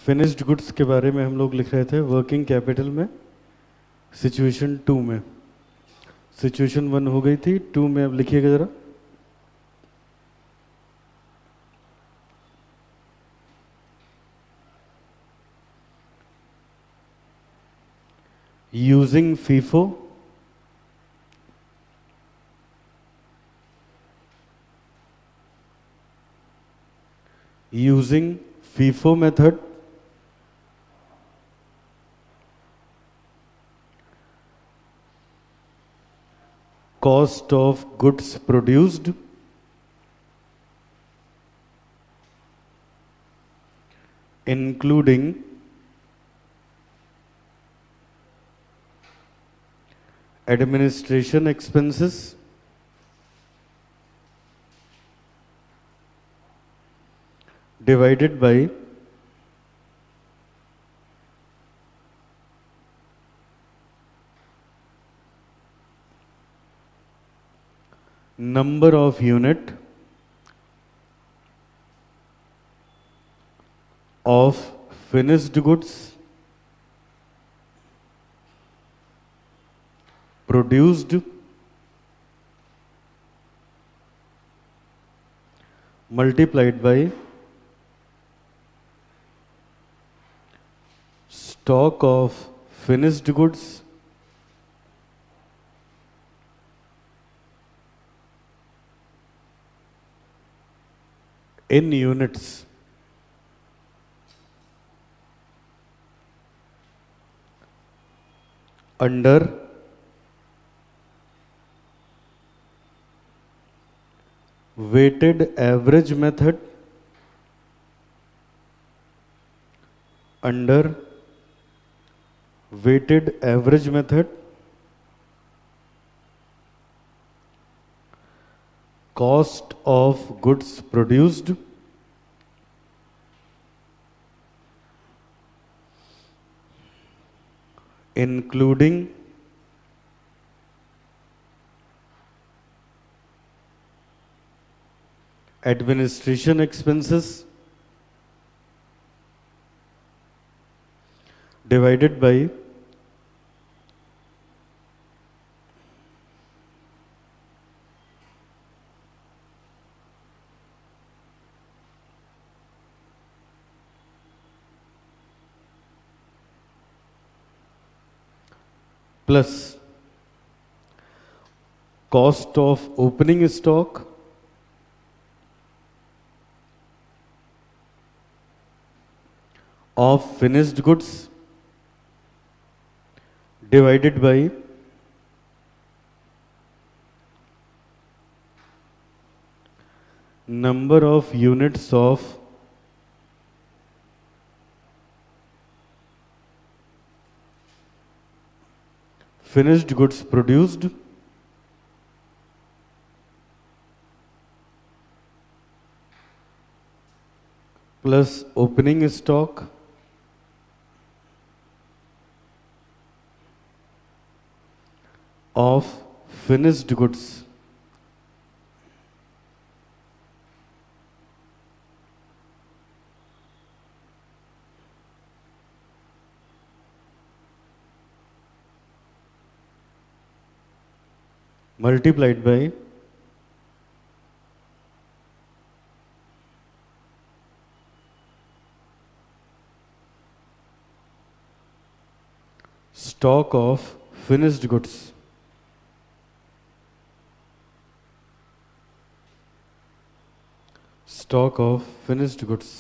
Finished goods के बारे में हम लोग लिख रहे थे वर्किंग कैपिटल में सिचुएशन 2 में। सिचुएशन 1 हो गई थी, 2 में अब लिखिएगा ज़रा। Using FIFO method cost of goods produced including administration expenses divided by number of unit of finished goods produced multiplied by stock of finished goods in units under weighted average method under weighted average method cost of goods produced including administration expenses divided by plus cost of opening stock of finished goods divided by number of units of finished goods produced plus opening stock of finished goods multiplied by stock of finished goods stock of finished goods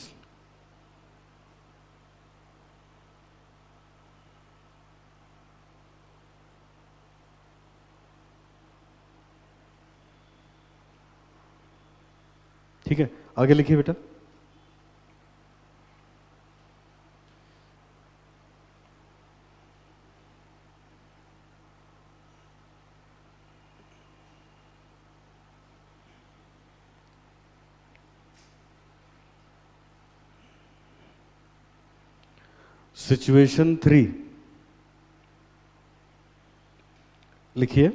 ठीक है, आगे लिखिए बेटा। Situation 3 लिखिए।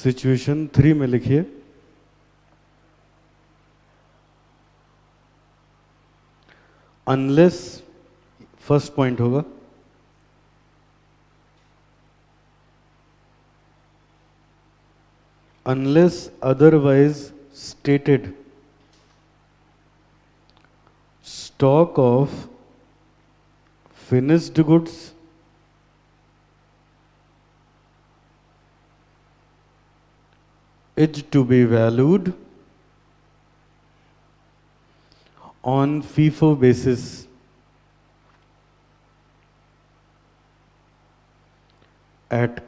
Situation 3 में लिखिए unless, first point होगा, unless otherwise stated, stock of finished goods is to be valued on FIFO basis at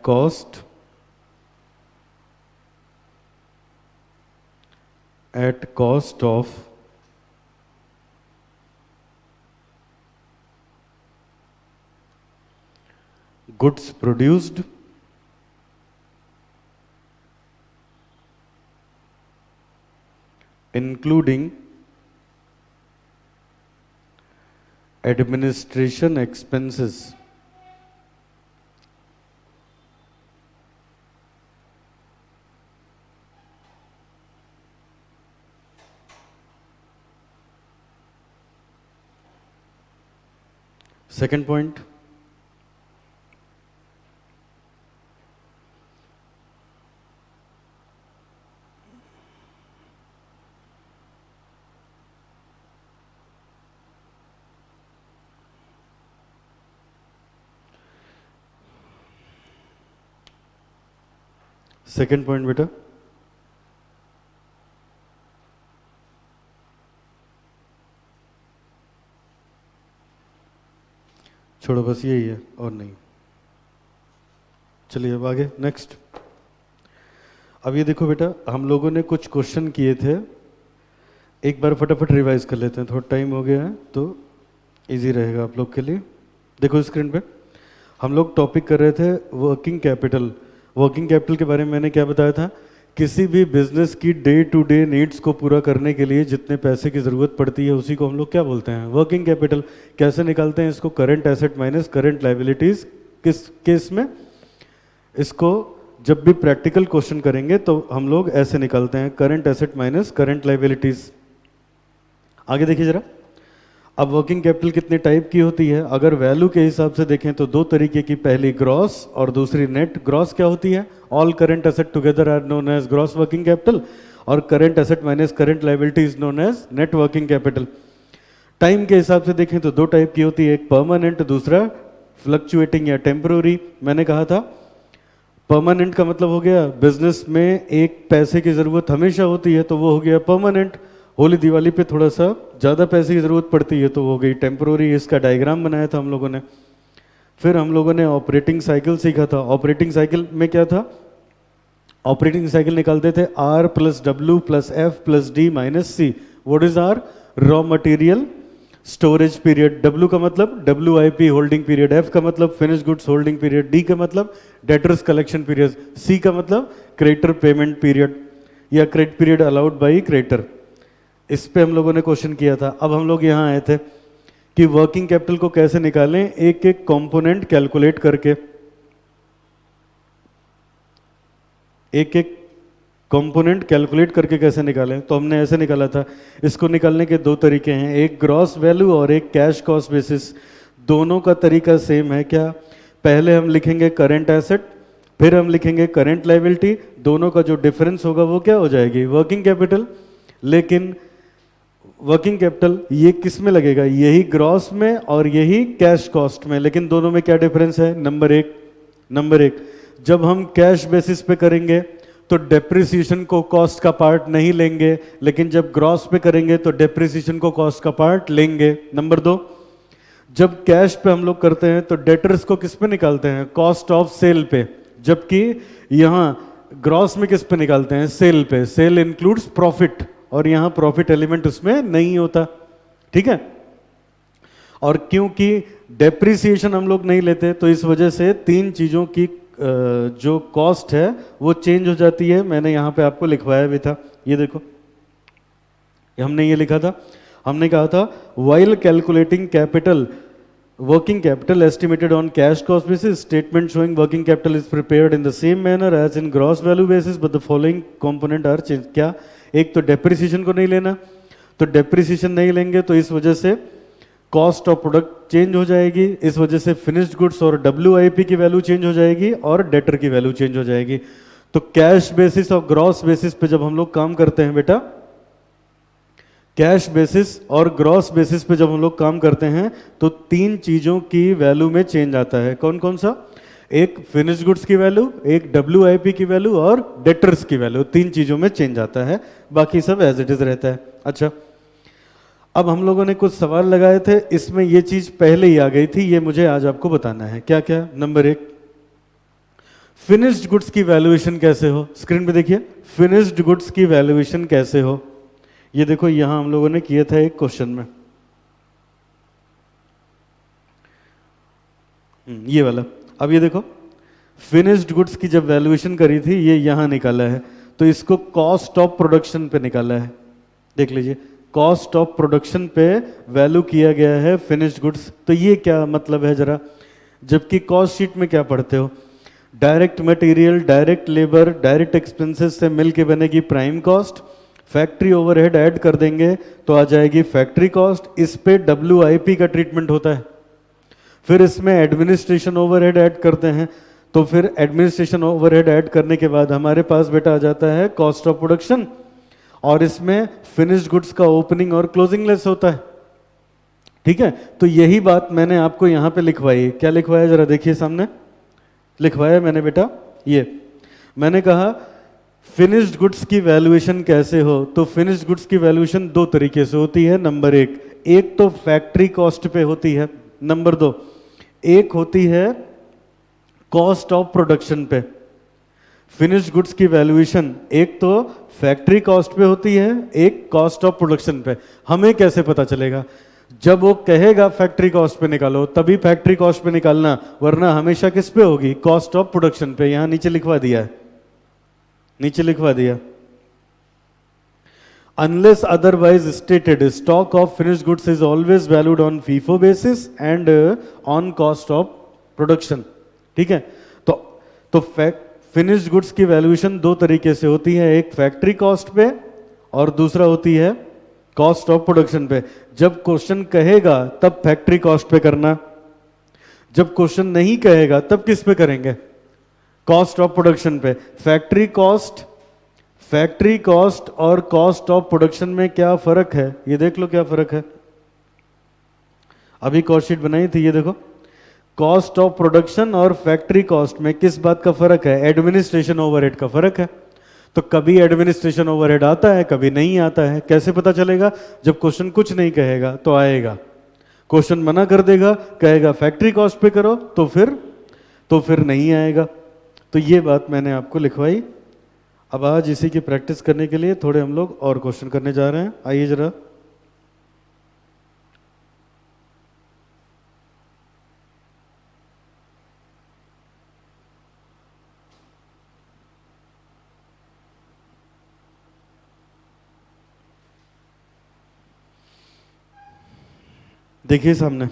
cost of goods produced including administration expenses. Second point, second point बेटा, छोड़ो बस यही है और नहीं। चलिए अब आगे नेक्स्ट। अब ये देखो बेटा, हम लोगों ने कुछ क्वेश्चन किए थे, एक बार फटाफट रिवाइज कर लेते हैं, थोड़ा टाइम हो गया है तो इजी रहेगा आप लोग के लिए। देखो स्क्रीन पे हम लोग टॉपिक कर रहे थे वर्किंग कैपिटल। वर्किंग कैपिटल के बारे में मैंने क्या बताया था, किसी भी बिजनेस की डे टू डे नीड्स को पूरा करने के लिए जितने पैसे की ज़रूरत पड़ती है उसी को हम लोग क्या बोलते हैं, वर्किंग कैपिटल। कैसे निकालते हैं इसको, current asset minus current liabilities. किस केस में, इसको जब भी प्रैक्टिकल क्वेश्चन करेंगे तो हम लोग ऐसे निकालते हैं, current asset minus current liabilities. आगे देखिए जरा, अब वर्किंग कैपिटल कितने टाइप की होती है, अगर वैल्यू के हिसाब से देखें तो दो तरीके की, पहली ग्रॉस और दूसरी नेट। ग्रॉस क्या होती है, all current asset together are known as gross working capital, और current asset minus current liability is known as net working capital. Time के हिसाब से देखें तो दो टाइप की होती है, एक परमानेंट, दूसरा फ्लक्चुएटिंग या टेम्पररी। मैंने कहा था परमानेंट का मतलब हो गया बिजनेस में एक पैसे की ज़रूरत हमेशा होती है तो वो हो गया परमानेंट। होली दिवाली पे थोड़ा सा ज़्यादा पैसे की ज़रूरत पड़ती है तो वो हो गई टेम्पररी। इसका डायग्राम बनाया था हम लोगों ने। फिर हम लोगों ने ऑपरेटिंग साइकिल सीखा था। ऑपरेटिंग साइकिल में क्या था, ऑपरेटिंग साइकिल निकालते थे R plus W plus F plus D minus C. What is R, raw material storage period. W का मतलब WIP होल्डिंग पीरियड, एफ का मतलब finish goods holding period, D का मतलब डेटर्स कलेक्शन पीरियड, सी का मतलब क्रेडिटर पेमेंट पीरियड या credit period allowed by creditor. इस पे हम लोगों ने क्वेश्चन किया था। अब हम लोग यहाँ आए थे कि वर्किंग कैपिटल को कैसे निकालें, एक एक कंपोनेंट कैलकुलेट करके, एक एक कंपोनेंट कैलकुलेट करके कैसे निकालें। तो हमने ऐसे निकाला था। इसको निकालने के दो तरीके हैं, एक ग्रॉस वैल्यू और एक कैश कॉस्ट बेसिस। दोनों का तरीका सेम है क्या, पहले हम लिखेंगे करंट एसेट फिर हम लिखेंगे करंट लायबिलिटी, दोनों का जो डिफरेंस होगा वो क्या हो जाएगी, वर्किंग कैपिटल। लेकिन वर्किंग कैपिटल ये किस में लगेगा, यही ग्रॉस में और यही कैश कॉस्ट में। लेकिन दोनों में क्या डिफरेंस है, नंबर एक जब हम कैश बेसिस पे करेंगे तो डेप्रिसिएशन को कॉस्ट का पार्ट नहीं लेंगे, लेकिन जब ग्रॉस पे करेंगे तो डेप्रिसिएशन को कॉस्ट का पार्ट लेंगे। नंबर दो, जब कैश पे हम लोग करते हैं तो डेटर्स को किस पे निकालते हैं, कॉस्ट ऑफ सेल पे, जबकि यहां ग्रॉस में किस पे निकालते हैं, सेल पे। सेल इंक्लूड्स प्रॉफिट और यहां प्रॉफिट एलिमेंट उसमें नहीं होता, ठीक है। और क्योंकि डेप्रिसिएशन हम लोग नहीं लेते तो इस वजह से तीन चीजों की जो कॉस्ट है वो चेंज हो जाती है। मैंने यहां पे आपको लिखवाया भी था, ये देखो, हमने ये लिखा था, हमने कहा था while calculating capital Working capital estimated on cash cost basis. Statement showing working capital is prepared in the same manner as in gross value basis, but the following component are changed. क्या? एक तो depreciation को नहीं लेना, तो depreciation नहीं लेंगे तो इस वजह से कॉस्ट ऑफ प्रोडक्ट चेंज हो जाएगी, इस वजह से फिनिश्ड गुड्स और WIP की वैल्यू चेंज हो जाएगी और डेटर की वैल्यू चेंज हो जाएगी। तो कैश बेसिस और ग्रॉस बेसिस पे जब हम लोग काम करते हैं बेटा, कैश बेसिस और ग्रॉस बेसिस पे जब हम लोग काम करते हैं तो तीन चीजों की वैल्यू में चेंज आता है। कौन कौन सा? एक फिनिश गुड्स की वैल्यू, एक WIP की वैल्यू और डेटर्स की वैल्यू, तीन चीजों में चेंज आता है, बाकी सब एज इट इज रहता है। अच्छा, अब हम लोगों ने कुछ सवाल लगाए थे, इसमें ये चीज पहले ही आ गई थी, ये मुझे आज आपको बताना है। क्या क्या? नंबर एक, फिनिश्ड गुड्स की वैल्यूएशन कैसे हो? स्क्रीन पे देखिए, फिनिश्ड गुड्स की वैल्यूएशन कैसे हो? ये देखो यहां हम लोगों ने किया था एक क्वेश्चन में, ये वाला। अब ये देखो, फिनिश्ड गुड्स की जब वैल्यूएशन करी थी, ये यहां निकाला है, तो इसको कॉस्ट ऑफ प्रोडक्शन पे निकाला है। देख लीजिए, कॉस्ट ऑफ प्रोडक्शन पे वैल्यू किया गया है फिनिश्ड गुड्स। तो ये क्या मतलब है जरा? जबकि कॉस्ट शीट में क्या पढ़ते हो? Direct material, direct labour, direct expenses से मिलके बनेगी prime cost, factory overhead add कर देंगे तो आ जाएगी फैक्ट्री कॉस्ट, इस पे WIP का ट्रीटमेंट होता है। फिर इसमें एडमिनिस्ट्रेशन ओवरहेड ऐड करते हैं, तो फिर एडमिनिस्ट्रेशन ओवरहेड ऐड करने के बाद हमारे पास बेटा आ जाता है कॉस्ट ऑफ प्रोडक्शन, और इसमें फिनिश्ड गुड्स का ओपनिंग और क्लोजिंग लेस होता है। ठीक है, तो यही बात मैंने आपको यहां पे लिखवाई। क्या लिखवाया जरा देखिए, सामने लिखवाया मैंने बेटा, ये मैंने कहा फिनिश्ड गुड्स की वैल्यूएशन कैसे हो? तो फिनिश्ड गुड्स की वैल्यूएशन दो तरीके से होती है। नंबर एक तो फैक्ट्री कॉस्ट पे होती है, नंबर दो एक होती है कॉस्ट ऑफ प्रोडक्शन पे। फिनिश्ड गुड्स की वैल्यूएशन एक तो फैक्ट्री कॉस्ट पे होती है, एक कॉस्ट ऑफ प्रोडक्शन पे। हमें कैसे पता चलेगा? जब वो कहेगा फैक्ट्री कॉस्ट पे निकालो तभी फैक्ट्री कॉस्ट पे निकालना, वरना हमेशा किस पे होगी? कॉस्ट ऑफ प्रोडक्शन पे। यहां नीचे लिखवा दिया है, नीचे लिखवा दिया, unless otherwise stated stock of finished goods is always valued on FIFO basis and on cost of production। ठीक है, तो फिनिश्ड गुड्स की वैल्यूएशन दो तरीके से होती है, एक फैक्ट्री कॉस्ट पे और दूसरा होती है कॉस्ट ऑफ प्रोडक्शन पे। जब क्वेश्चन कहेगा तब फैक्ट्री कॉस्ट पे करना, जब क्वेश्चन नहीं कहेगा तब किस पे करेंगे? कॉस्ट ऑफ प्रोडक्शन पे। फैक्ट्री कॉस्ट और कॉस्ट ऑफ प्रोडक्शन में क्या फर्क है? ये देख लो क्या फर्क है। अभी कॉस्ट शीट बनाई थी, ये देखो, कॉस्ट ऑफ प्रोडक्शन और फैक्ट्री कॉस्ट में किस बात का फर्क है? एडमिनिस्ट्रेशन ओवरहेड का फर्क है। तो कभी एडमिनिस्ट्रेशन ओवरहेड आता है, कभी नहीं आता है। कैसे पता चलेगा? जब क्वेश्चन कुछ नहीं कहेगा तो आएगा, क्वेश्चन मना कर देगा, कहेगा फैक्ट्री कॉस्ट पे करो, तो फिर नहीं आएगा। तो ये बात मैंने आपको लिखवाई। अब आज इसी की प्रैक्टिस करने के लिए थोड़े हम लोग और क्वेश्चन करने जा रहे हैं। आइए जरा, देखिए सामने,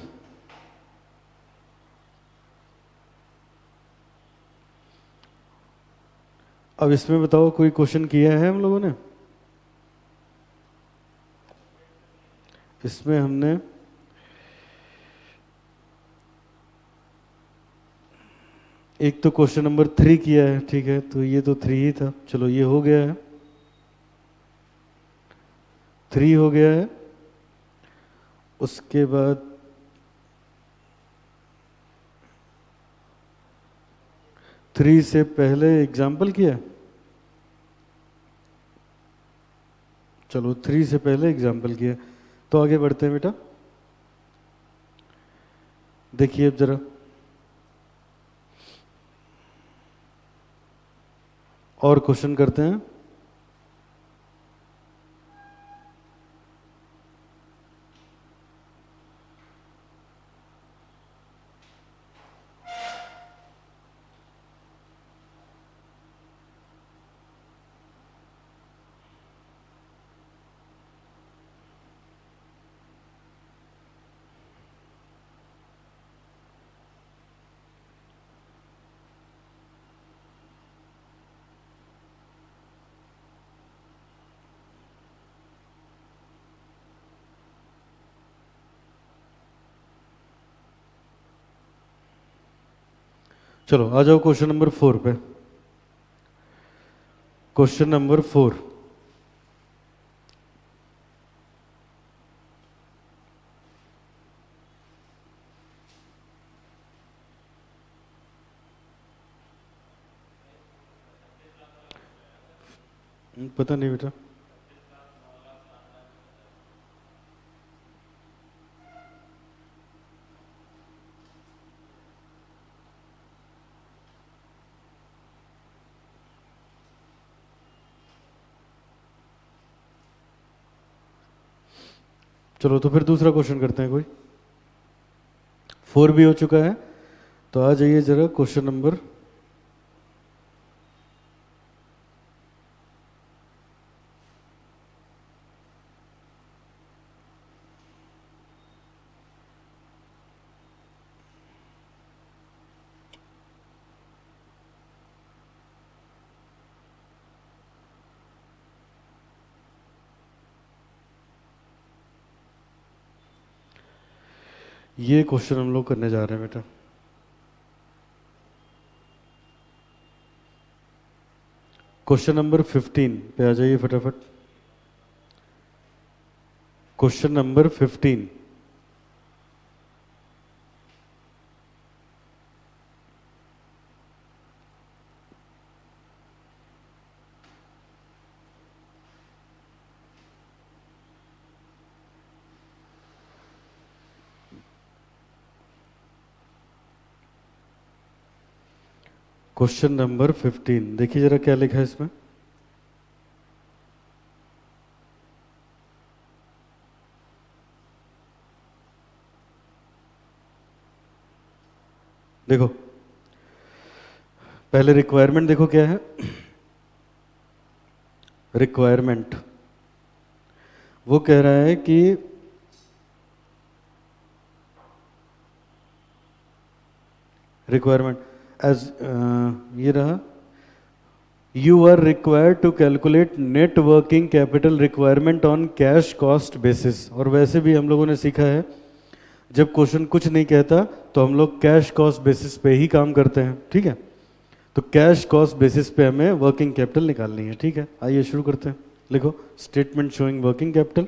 अब इसमें बताओ कोई क्वेश्चन किया है हम लोगों ने? इसमें हमने एक तो क्वेश्चन नंबर 3 किया है। ठीक है, तो ये तो 3 ही था, चलो ये हो गया है, 3 हो गया है। उसके बाद 3 से पहले एग्जाम्पल किया, चलो 3 से पहले एग्जाम्पल किया। तो आगे बढ़ते हैं बेटा, देखिए अब जरा और क्वेश्चन करते हैं। चलो आ जाओ क्वेश्चन नंबर 4 पे। Question number 4। पता नहीं बेटा। चलो तो फिर दूसरा क्वेश्चन करते हैं कोई। 4 भी हो चुका है, तो आ जाइए जरा क्वेश्चन नंबर। ये क्वेश्चन हम लोग करने जा रहे हैं बेटा। क्वेश्चन नंबर 15 पे आ जाइए फटाफट। Question number 15। क्वेश्चन नंबर 15 देखिए जरा क्या लिखा है इसमें। देखो पहले रिक्वायरमेंट देखो क्या है। रिक्वायरमेंट वो कह रहा है कि रिक्वायरमेंट एज ये रहा, you are required to calculate net working capital requirement on cash cost basis. और वैसे भी हम लोगों ने सीखा है जब क्वेश्चन कुछ नहीं कहता तो हम लोग कैश कॉस्ट बेसिस पे ही काम करते हैं, ठीक है। तो कैश कॉस्ट बेसिस पे हमें वर्किंग कैपिटल निकालनी है, ठीक है। आइए शुरू करते हैं। लिखो स्टेटमेंट शोइंग वर्किंग कैपिटल।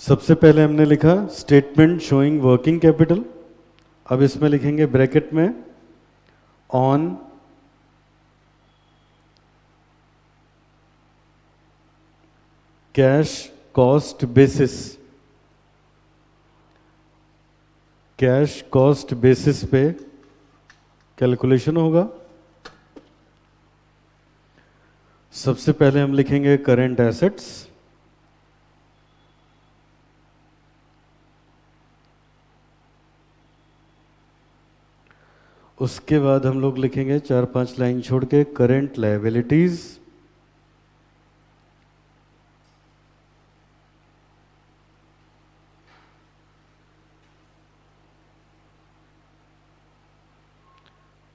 सबसे पहले हमने लिखा स्टेटमेंट शोइंग वर्किंग कैपिटल। अब इसमें लिखेंगे ब्रैकेट में on cash cost basis. Cash cost basis पे कैलकुलेशन होगा। सबसे पहले हम लिखेंगे करंट एसेट्स। उसके बाद हम लोग लिखेंगे 4-5 लाइन छोड़ के current liabilities.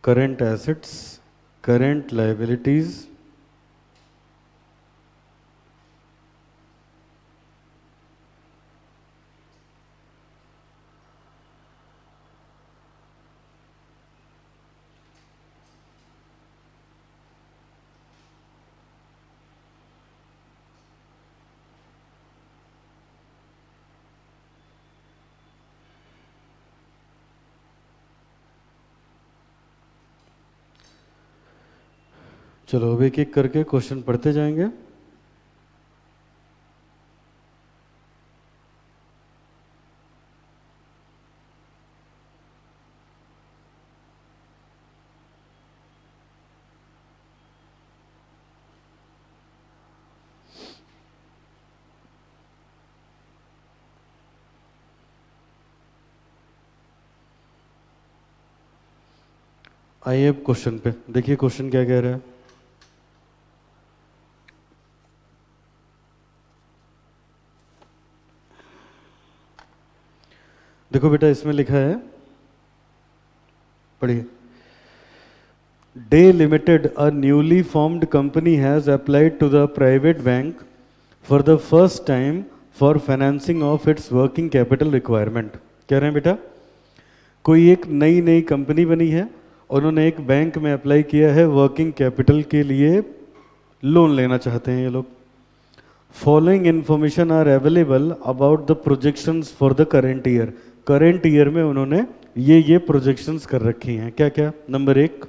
Current assets, current liabilities, चलो अब एक एक करके क्वेश्चन पढ़ते जाएंगे। आइए अब क्वेश्चन पे, देखिए क्वेश्चन क्या कह रहा है। देखो बेटा इसमें लिखा है, पढ़िए। डे limited, a newly formed company has applied to the private bank for the first time for financing of its working capital requirement. कह रहे हैं बेटा कोई एक नई नई कंपनी बनी है, उन्होंने एक बैंक में अप्लाई किया है वर्किंग कैपिटल के लिए, लोन लेना चाहते हैं ये लोग। Following information are available about the projections for the current year. Current year में उन्होंने ये प्रोजेक्शंस कर रखी हैं, क्या क्या। नंबर 1,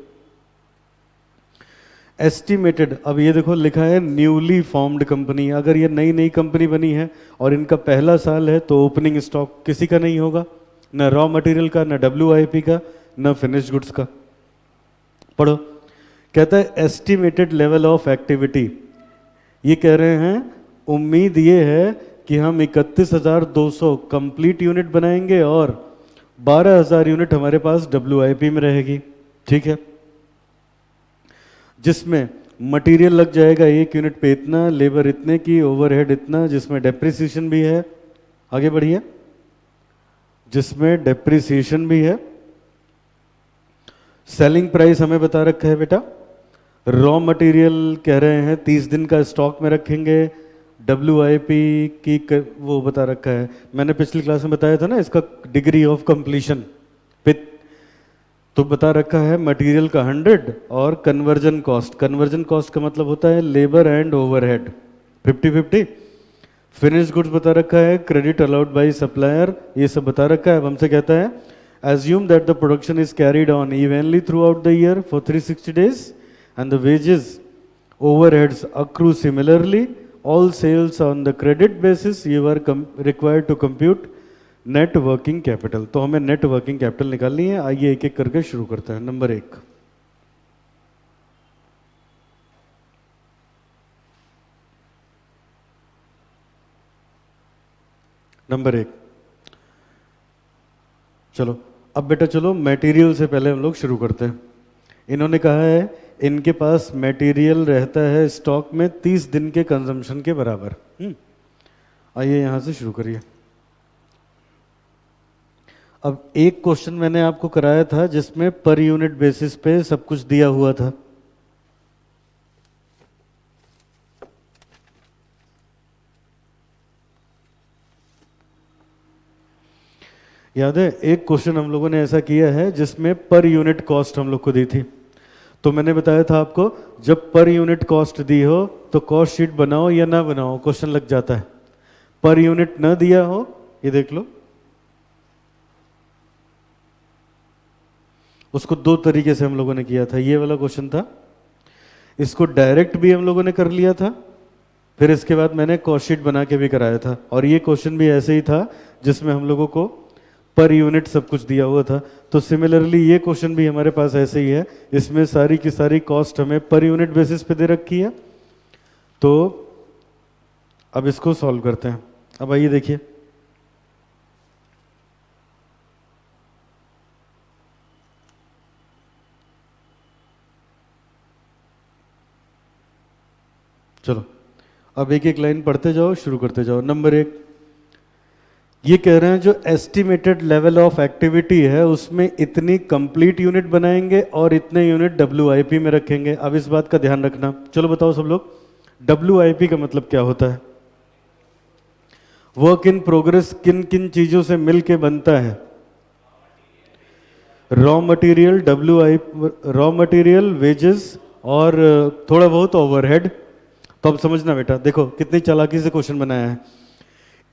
एस्टिमेटेड, अब ये देखो लिखा है न्यूली फॉर्म्ड कंपनी, अगर ये नई नई कंपनी बनी है और इनका पहला साल है तो ओपनिंग स्टॉक किसी का नहीं होगा, न रॉ मटेरियल का, न WIP का, न फिनिश गुड्स का। पढ़ो, कहता है एस्टिमेटेड लेवल ऑफ एक्टिविटी, ये कह रहे हैं उम्मीद ये है कि हम 31,200 कंप्लीट यूनिट बनाएंगे और 12,000 यूनिट हमारे पास WIP में रहेगी, ठीक है, जिसमें मटेरियल लग जाएगा 1 यूनिट पे इतना, लेबर इतने की, ओवरहेड इतना, जिसमें डेप्रिसिएशन भी है। आगे बढ़िए, जिसमें डेप्रिसिएशन भी है। सेलिंग प्राइस हमें बता रखा है बेटा, रॉ मटेरियल कह रहे हैं 30 दिन का स्टॉक में रखेंगे, WIP की वो बता रखा है, मैंने पिछली क्लास में बताया था ना इसका डिग्री ऑफ कंप्लीशन, तो बता रखा है मटेरियल का 100 और कन्वर्जन कॉस्ट, कन्वर्जन कॉस्ट का मतलब होता है labour and overhead 50-50। Finish goods बता रखा है, क्रेडिट अलाउड बाय सप्लायर, ये सब बता रखा है। अब हमसे कहता है assume that the production is carried on evenly throughout the year for 360 days and the wages overheads accrue similarly, all sales on the credit basis, you are required to compute net working capital. तो हमें net working capital निकालनी है, आइए एक एक करके शुरू करते हैं। नंबर 1, नंबर 1, चलो अब बेटा चलो मटेरियल से पहले हम लोग शुरू करते हैं। इन्होंने कहा है इनके पास मटेरियल रहता है स्टॉक में 30 दिन के कंजम्पशन के बराबर। आइए यहां से शुरू करिए। अब एक क्वेश्चन मैंने आपको कराया था जिसमें पर यूनिट बेसिस पे सब कुछ दिया हुआ था, याद है? एक क्वेश्चन हम लोगों ने ऐसा किया है जिसमें पर यूनिट कॉस्ट हम लोग को दी थी, तो मैंने बताया था आपको जब पर यूनिट कॉस्ट दी हो तो कॉस्ट शीट बनाओ या ना बनाओ, क्वेश्चन लग जाता है। पर यूनिट ना दिया हो, ये देख लो, उसको 2 तरीके से हम लोगों ने किया था। ये वाला क्वेश्चन था, इसको डायरेक्ट भी हम लोगों ने कर लिया था, फिर इसके बाद मैंने कॉस्ट शीट बना के भी कराया था। और ये क्वेश्चन भी ऐसे ही था जिसमें हम लोगों को पर यूनिट सब कुछ दिया हुआ था। तो सिमिलरली ये क्वेश्चन भी हमारे पास ऐसे ही है, इसमें सारी की सारी कॉस्ट हमें पर यूनिट बेसिस पे दे रखी है। तो अब इसको सॉल्व करते हैं। अब आइए देखिए, चलो अब एक एक लाइन पढ़ते जाओ, शुरू करते जाओ। नंबर 1, ये कह रहे हैं जो एस्टिमेटेड लेवल ऑफ एक्टिविटी है उसमें इतनी कंप्लीट यूनिट बनाएंगे और इतने यूनिट WIP में रखेंगे। अब इस बात का ध्यान रखना। चलो बताओ सब लोग, WIP का मतलब क्या होता है? वर्क इन प्रोग्रेस किन किन चीजों से मिलके बनता है? Raw material, raw material, wages और थोड़ा बहुत ओवरहेड। तो अब समझना बेटा, देखो कितनी चालाकी से क्वेश्चन बनाया है।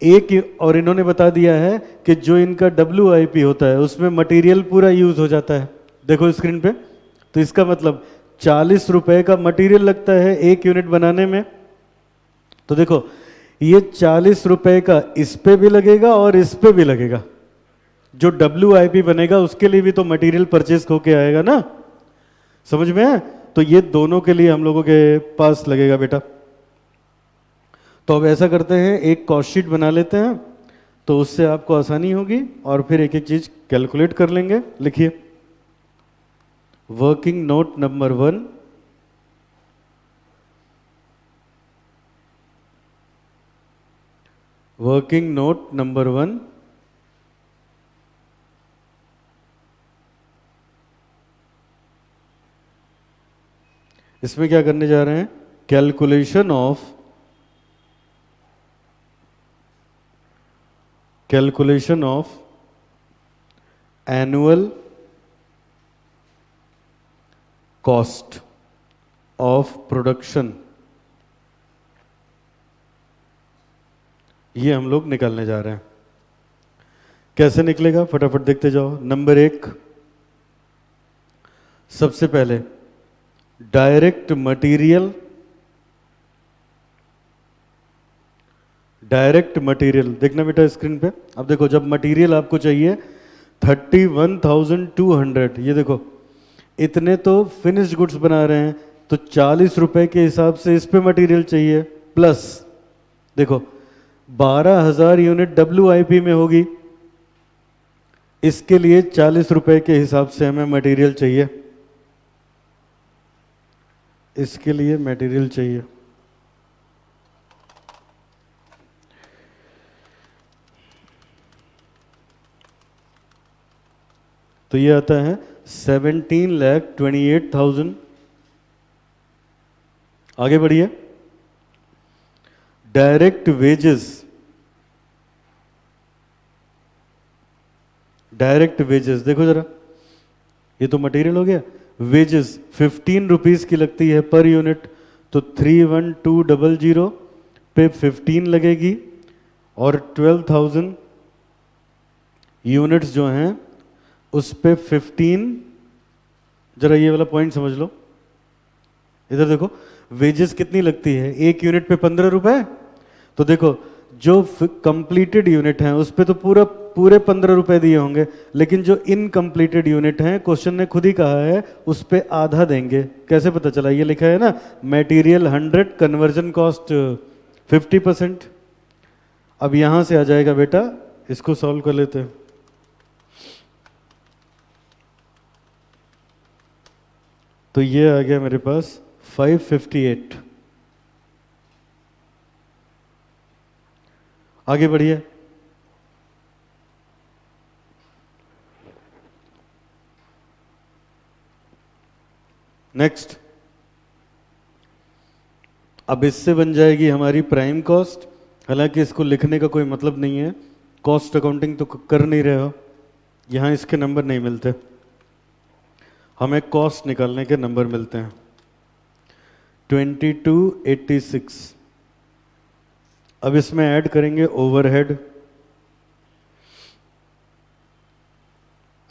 एक और इन्होंने बता दिया है कि जो इनका WIP होता है उसमें मटेरियल पूरा यूज हो जाता है, देखो स्क्रीन पे। तो इसका मतलब 40 रुपए का मटेरियल लगता है 1 यूनिट बनाने में। तो देखो ये 40 रुपए का इस पे भी लगेगा और इस पे भी लगेगा। जो WIP बनेगा उसके लिए भी तो मटेरियल परचेज होके आएगा ना, समझ में है? तो ये दोनों के लिए हम लोगों के पास लगेगा बेटा। तो अब ऐसा करते हैं, एक कॉस्ट शीट बना लेते हैं तो उससे आपको आसानी होगी और फिर एक एक चीज कैलकुलेट कर लेंगे। लिखिए, working note number 1, working note number 1, इसमें क्या करने जा रहे हैं? Calculation of annual cost of production, ये हम लोग निकालने जा रहे हैं। कैसे निकलेगा फटाफट देखते जाओ। नंबर 1, सबसे पहले डायरेक्ट मटेरियल, डायरेक्ट मटेरियल देखना बेटा स्क्रीन पे। अब देखो जब मटेरियल आपको चाहिए 31,200, ये देखो इतने तो फिनिश्ड गुड्स बना रहे हैं, तो 40 रुपए के हिसाब से इस पे मटेरियल चाहिए, प्लस देखो 12,000 यूनिट WIP में होगी, इसके लिए 40 रुपए के हिसाब से हमें मटेरियल चाहिए, इसके लिए मटेरियल चाहिए। तो ये आता है 17,28,000। आगे बढ़िए। डायरेक्ट वेजेस, डायरेक्ट वेजेस देखो जरा, ये तो मटेरियल हो गया। वेजेस 15 रुपीज की लगती है पर यूनिट, तो 31200 पे 15 लगेगी, और 12,000 यूनिट्स जो हैं उस पे 15, जरा ये वाला पॉइंट समझ लो, इधर देखो वेजेस कितनी लगती है एक यूनिट पे? 15 रुपए। तो देखो जो कंप्लीटेड यूनिट है उस पे तो पूरे 15 रुपए दिए होंगे, लेकिन जो इनकम्प्लीटेड यूनिट हैं क्वेश्चन ने खुद ही कहा है उस पे आधा देंगे। कैसे पता चला? ये लिखा है ना, मटेरियल 100, कन्वर्जन कॉस्ट 50%। अब यहां से आ जाएगा बेटा, इसको सॉल्व कर लेते हैं। तो ये आ गया मेरे पास 558। आगे बढ़िए। नेक्स्ट, अब इससे बन जाएगी हमारी प्राइम कॉस्ट। हालांकि इसको लिखने का कोई मतलब नहीं है, कॉस्ट अकाउंटिंग तो कर नहीं रहे हो, यहां इसके नंबर नहीं मिलते, हमें कॉस्ट निकालने के नंबर मिलते हैं। 2286। अब इसमें ऐड करेंगे ओवरहेड,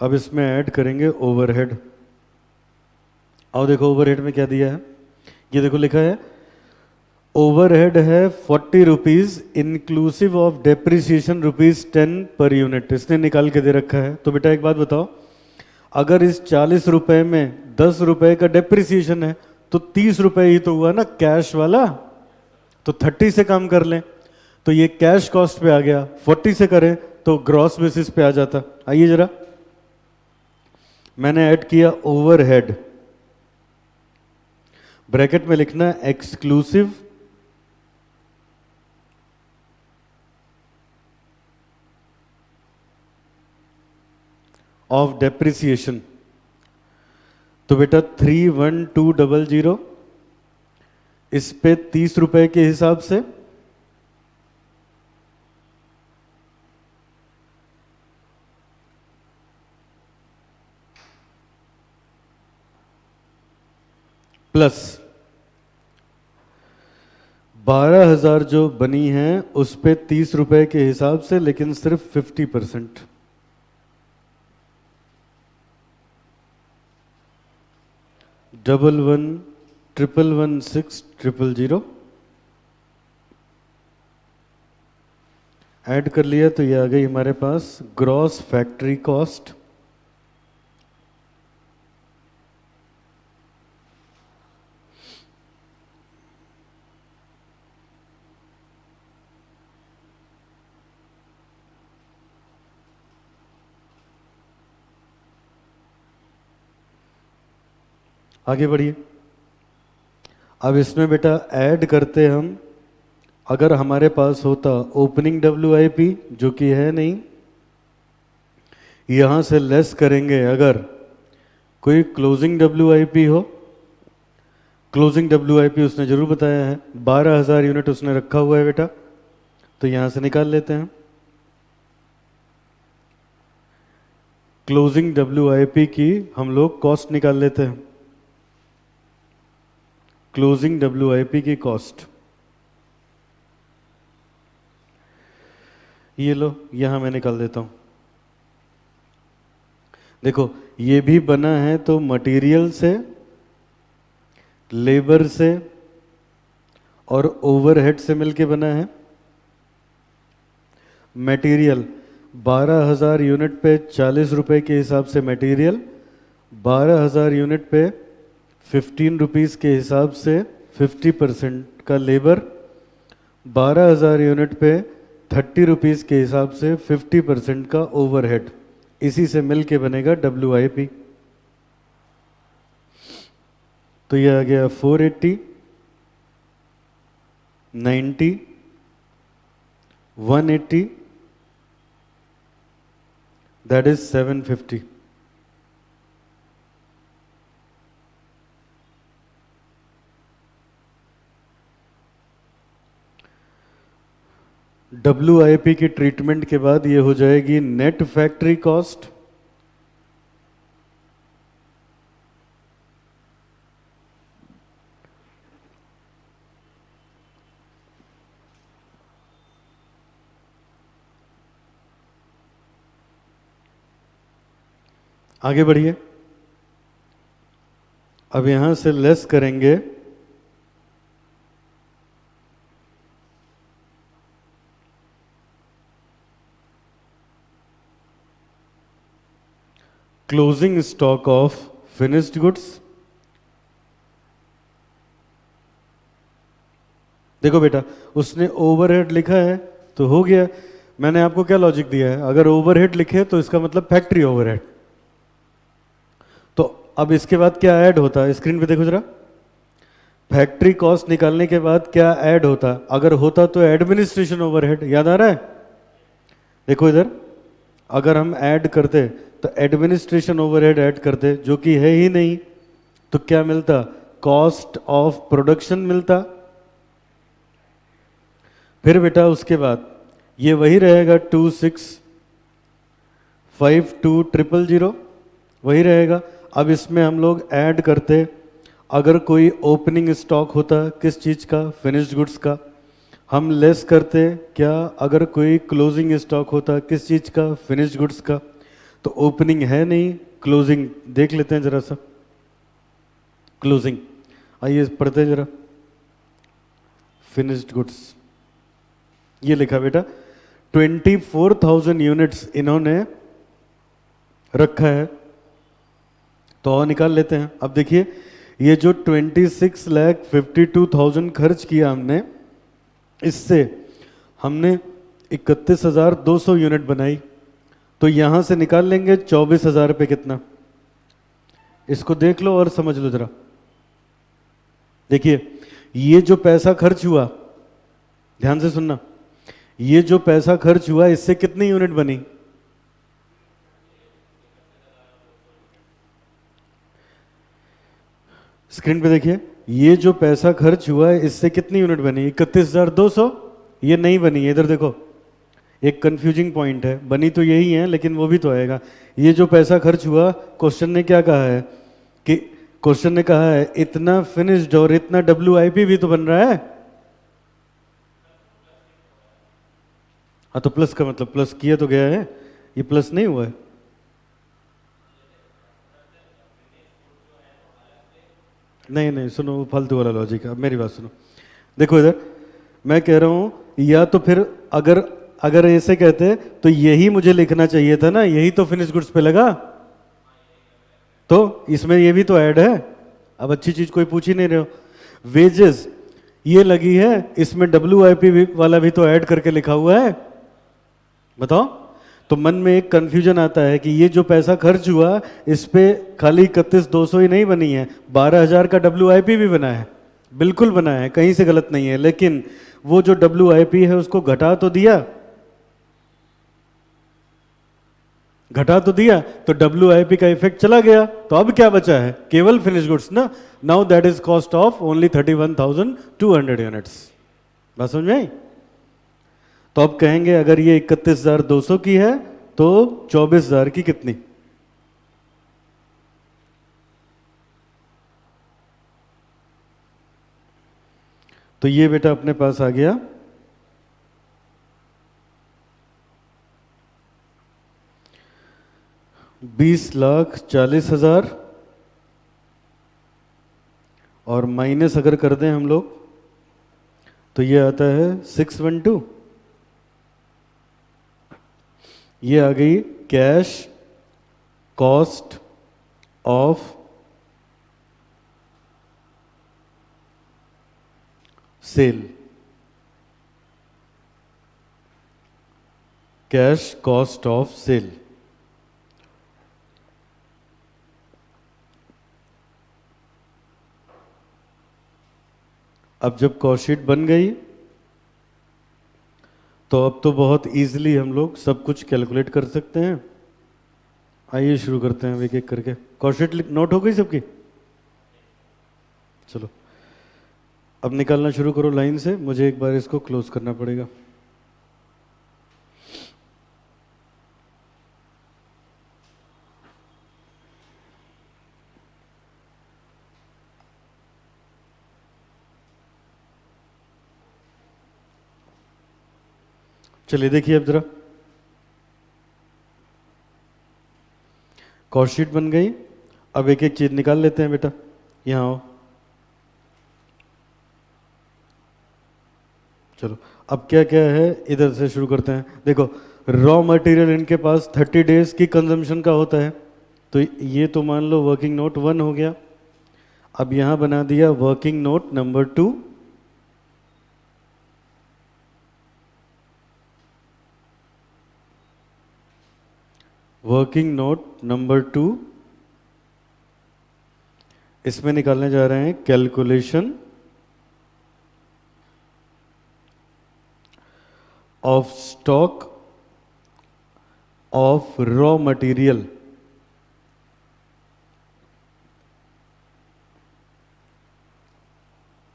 अब इसमें ऐड करेंगे ओवरहेड। आओ देखो ओवरहेड में क्या दिया है, ये देखो लिखा है ओवरहेड है 40 rupees inclusive of depreciation ₹10 per unit, इसने निकाल के दे रखा है। तो बेटा एक बात बताओ, अगर इस 40 रुपए में 10 रुपए का डेप्रिसिएशन है तो 30 रुपए ही तो हुआ ना कैश वाला, तो 30 से काम कर लें, तो ये कैश कॉस्ट पे आ गया। 40 से करें तो ग्रॉस बेसिस पे आ जाता। आइए जरा, मैंने ऐड किया ओवरहेड, ब्रैकेट में लिखना है एक्सक्लूसिव ऑफ डेप्रिसिएशन। तो बेटा 31200, इस पे 30 रुपए के हिसाब से प्लस 12,000 जो बनी है उस पे 30 रुपए के हिसाब से, लेकिन सिर्फ 50%। डबल 1111600 ऐड कर लिया, तो ये आ गई हमारे पास ग्रॉस फैक्ट्री कॉस्ट। आगे बढ़िए। अब इसमें बेटा ऐड करते हम, अगर हमारे पास होता ओपनिंग WIP जो कि है नहीं, यहां से लेस करेंगे अगर कोई क्लोजिंग WIP हो। क्लोजिंग WIP उसने जरूर बताया है, 12,000 यूनिट उसने रखा हुआ है बेटा, तो यहां से निकाल लेते हैं। क्लोजिंग WIP की हम लोग कॉस्ट निकाल लेते हैं। क्लोजिंग WIP की कॉस्ट ये लो, यहां मैं निकाल देता हूं। देखो ये भी बना है तो मटेरियल से, लेबर से और ओवरहेड से मिलके बना है। मटेरियल 12,000 यूनिट पे 40 रुपए के हिसाब से मटेरियल, 12,000 यूनिट पे 15 रुपीज़ के हिसाब से 50% का लेबर, 12,000 यूनिट पे 30 रुपीज़ के हिसाब से 50% का ओवरहेड, इसी से मिल के बनेगा WIP। तो ये आ गया 480, 90, 180, दैट इज 750। WIP की ट्रीटमेंट के बाद ये हो जाएगी नेट फैक्ट्री कॉस्ट। आगे बढ़िए। अब यहां से लेस करेंगे closing stock of finished goods. देखो बेटा उसने ओवरहेड लिखा है तो हो गया। मैंने आपको क्या लॉजिक दिया है, अगर ओवरहेड लिखे तो इसका मतलब फैक्ट्री ओवरहेड। तो अब इसके बाद क्या ऐड होता है, स्क्रीन पे देखो जरा। फैक्ट्री कॉस्ट निकालने के बाद क्या ऐड होता, अगर होता तो एडमिनिस्ट्रेशन ओवरहेड, याद आ रहा है? देखो इधर, अगर हम ऐड करते तो एडमिनिस्ट्रेशन ओवरहेड ऐड करते, जो कि है ही नहीं, तो क्या मिलता, कॉस्ट ऑफ प्रोडक्शन मिलता। फिर बेटा उसके बाद ये वही रहेगा 2652,000 वही रहेगा। अब इसमें हम लोग ऐड करते, अगर कोई ओपनिंग स्टॉक होता किस चीज़ का, फिनिश्ड गुड्स का, हम लेस करते क्या, अगर कोई क्लोजिंग स्टॉक होता किस चीज़ का, फिनिश्ड गुड्स का। तो ओपनिंग है नहीं, क्लोजिंग देख लेते हैं जरा सा। क्लोजिंग आइए पढ़ते हैं जरा। फिनिश्ड गुड्स ये लिखा बेटा 24,000 यूनिट्स इन्होंने रखा है, तो और निकाल लेते हैं। अब देखिए ये जो 26,52,000 खर्च किया हमने, इससे हमने 31,200 यूनिट बनाई, तो यहां से निकाल लेंगे 24,000 पे कितना। इसको देख लो और समझ लो जरा। देखिए ये जो पैसा खर्च हुआ, ध्यान से सुनना, ये जो पैसा खर्च हुआ इससे कितनी यूनिट बनी, स्क्रीन पे देखिए, ये जो पैसा खर्च हुआ है इससे कितनी यूनिट बनी, 31,200। ये नहीं बनी है, इधर देखो एक कंफ्यूजिंग पॉइंट है, बनी तो यही है लेकिन वो भी तो आएगा। ये जो पैसा खर्च हुआ, क्वेश्चन ने क्या कहा है कि, क्वेश्चन ने कहा है इतना फिनिश्ड और इतना WIP भी तो बन रहा है। हाँ तो प्लस का मतलब प्लस किया तो गया है, ये प्लस नहीं हुआ है। नहीं नहीं सुनो, वो फालतू वाला लॉजिक है। अब मेरी बात सुनो, देखो इधर मैं कह रहा हूं, या तो फिर अगर अगर ऐसे कहते तो यही मुझे लिखना चाहिए था ना, यही तो फिनिश गुड्स पे लगा, तो इसमें ये भी तो ऐड है। अब अच्छी चीज कोई पूछ ही नहीं रहे हो। वेजेस ये लगी है, इसमें WIP वाला भी तो ऐड करके लिखा हुआ है, बताओ। तो मन में एक कंफ्यूजन आता है कि ये जो पैसा खर्च हुआ इस पे खाली 31,200 ही नहीं बनी है, 12,000 का WIP भी बना है, बिल्कुल बना है, कहीं से गलत नहीं है, लेकिन वो जो WIP है उसको घटा तो दिया, तो WIP का इफेक्ट चला गया, तो अब क्या बचा है, केवल फिनिश गुड्स ना। Now that is cost of only 31,200 units. बात समझ में आई? तो अब कहेंगे अगर ये 31,200 की है तो 24,000 की कितनी? तो ये बेटा अपने पास आ गया 20,40,000 और माइनस अगर कर दें हम लोग तो ये आता है 612। ये आ गई cash cost of sale, cash cost of sale. अब जब कॉस्ट शीट बन गई तो अब तो बहुत इजीली हम लोग सब कुछ कैलकुलेट कर सकते हैं। आइए शुरू करते हैं एक एक करके। कॉस्ट शीट नोट हो गई सबकी? चलो अब निकालना शुरू करो लाइन से, मुझे एक बार इसको क्लोज करना पड़ेगा। चलिए देखिए अब जरा, कॉस्ट शीट बन गई। अब एक एक चीज निकाल लेते हैं बेटा, यहां आओ। चलो अब क्या क्या है इधर से शुरू करते हैं। देखो रॉ मटेरियल इनके पास 30 डेज की कंजम्पशन का होता है, तो ये तो मान लो वर्किंग नोट 1 हो गया। अब यहां बना दिया working note number 2। Working note number 2, इसमें निकालने जा रहे हैं calculation of stock of raw material.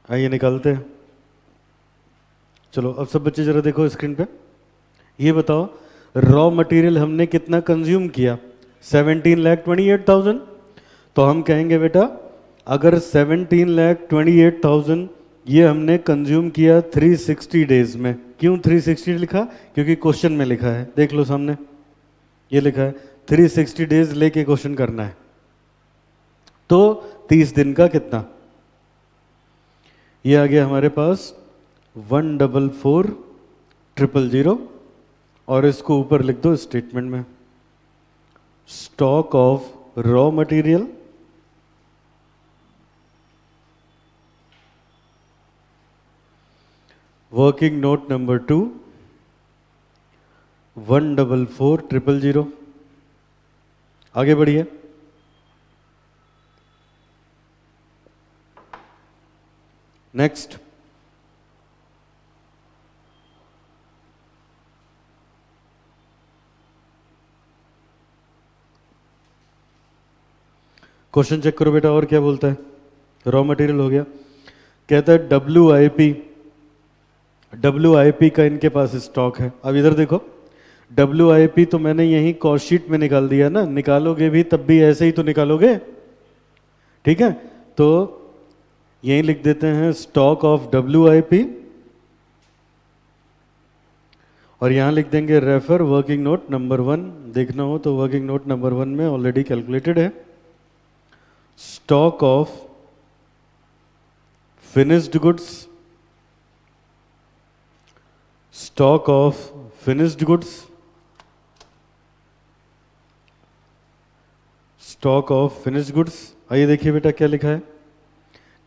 आइए निकालते हैं। चलो अब सब बच्चे जरा देखो स्क्रीन पे, ये बताओ रॉ मटेरियल हमने कितना कंज्यूम किया? 17,28,000। तो हम कहेंगे बेटा अगर 17,28,000 ये हमने कंज्यूम किया 360 डेज में। क्यों 360 लिखा? क्योंकि क्वेश्चन में लिखा है, देख लो सामने ये लिखा है 360 डेज लेके क्वेश्चन करना है। तो 30 दिन का कितना? ये आ गया हमारे पास 144,000 और इसको ऊपर लिख दो स्टेटमेंट में, stock of raw material working note number 2 144,000। आगे बढ़िए। नेक्स्ट, क्वेश्चन चेक करो बेटा और क्या बोलता है। रॉ मटेरियल हो गया, कहता है WIP का इनके पास स्टॉक है। अब इधर देखो WIP तो मैंने यही कॉस्ट शीट में निकाल दिया ना, निकालोगे भी तब भी ऐसे ही तो निकालोगे, ठीक है। तो यही लिख देते हैं स्टॉक ऑफ WIP और यहां लिख देंगे रेफर वर्किंग नोट नंबर 1। देखना हो तो वर्किंग नोट नंबर 1 में ऑलरेडी कैलकुलेटेड है, stock of finished goods, stock of finished goods, stock of finished goods. आइए देखिए बेटा क्या लिखा है,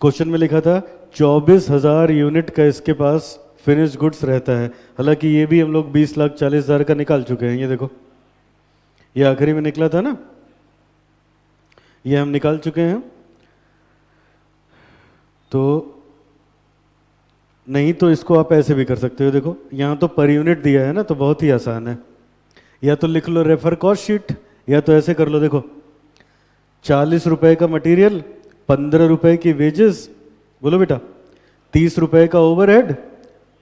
क्वेश्चन में लिखा था 24,000 यूनिट का इसके पास फिनिश्ड गुड्स रहता है। हालांकि ये भी हम लोग 20,40,000 का निकाल चुके हैं, ये देखो ये आखिरी में निकला था ना, ये हम निकाल चुके हैं। तो नहीं तो इसको आप ऐसे भी कर सकते हो, देखो यहाँ तो पर यूनिट दिया है ना, तो बहुत ही आसान है। या तो लिख लो रेफर कॉस्ट शीट, या तो ऐसे कर लो, देखो 40 रुपए का मटेरियल, 15 रुपए की वेजेस, बोलो बेटा 30 रुपए का ओवरहेड,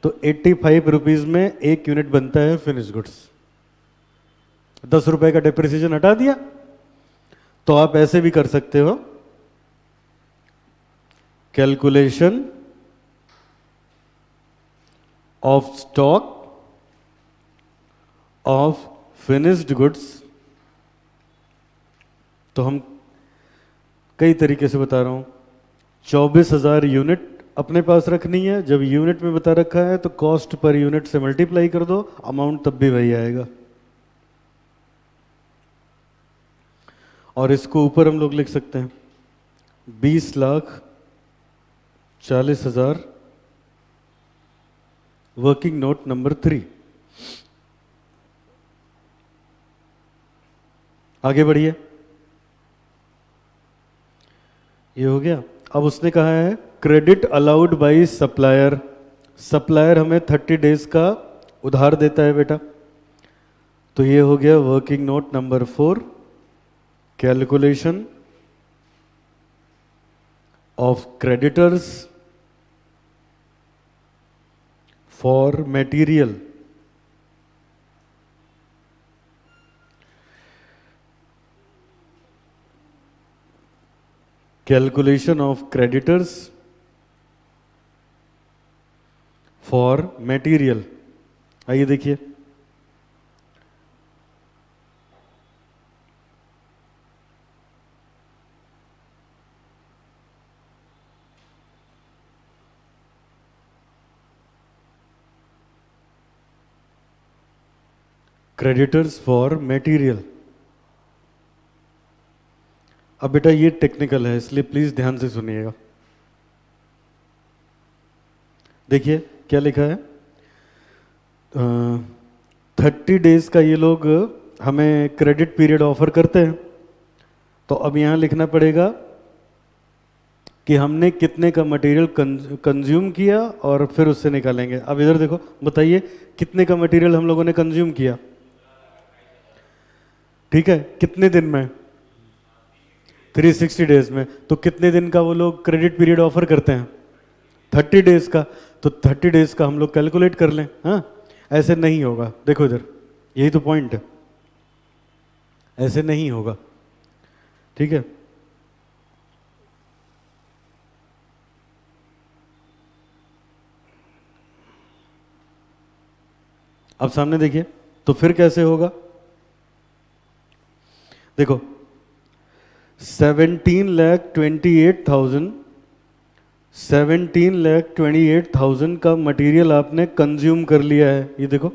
तो 85 रुपीज में एक यूनिट बनता है फिनिश गुड्स। 10 रुपए का डिप्रिसिएशन हटा दिया। तो आप ऐसे भी कर सकते हो, calculation of stock of finished goods. तो हम कई तरीके से बता रहा हूं, 24,000 यूनिट अपने पास रखनी है। जब यूनिट में बता रखा है तो कॉस्ट पर यूनिट से मल्टीप्लाई कर दो, अमाउंट तब भी वही आएगा। और इसको ऊपर हम लोग लिख सकते हैं 20,40,000 वर्किंग नोट नंबर 3। आगे बढ़िए, ये हो गया। अब उसने कहा है credit allowed by supplier. Supplier हमें 30 डेज का उधार देता है बेटा। तो ये हो गया working note number 4, calculation of creditors for material. Calculation of creditors for material. आइए देखिए, क्रेडिटर्स फॉर मटेरियल। अब बेटा ये टेक्निकल है, इसलिए प्लीज ध्यान से सुनिएगा। देखिए क्या लिखा है, 30 डेज का ये लोग हमें क्रेडिट पीरियड ऑफर करते हैं। तो अब यहां लिखना पड़ेगा कि हमने कितने का मटेरियल कंज्यूम किया और फिर उससे निकालेंगे। अब इधर देखो, बताइए कितने का मटेरियल हम लोगों ने कंज्यूम किया। ठीक है, कितने दिन में? 360 डेज में। तो कितने दिन का वो लोग क्रेडिट पीरियड ऑफर करते हैं? 30 डेज का। तो 30 डेज का हम लोग कैलकुलेट कर लें। हाँ, ऐसे नहीं होगा, देखो इधर, यही तो पॉइंट है, ऐसे नहीं होगा। ठीक है, अब सामने देखिए, तो फिर कैसे होगा? देखो 17,28,000 का मटेरियल आपने कंज्यूम कर लिया है। ये देखो,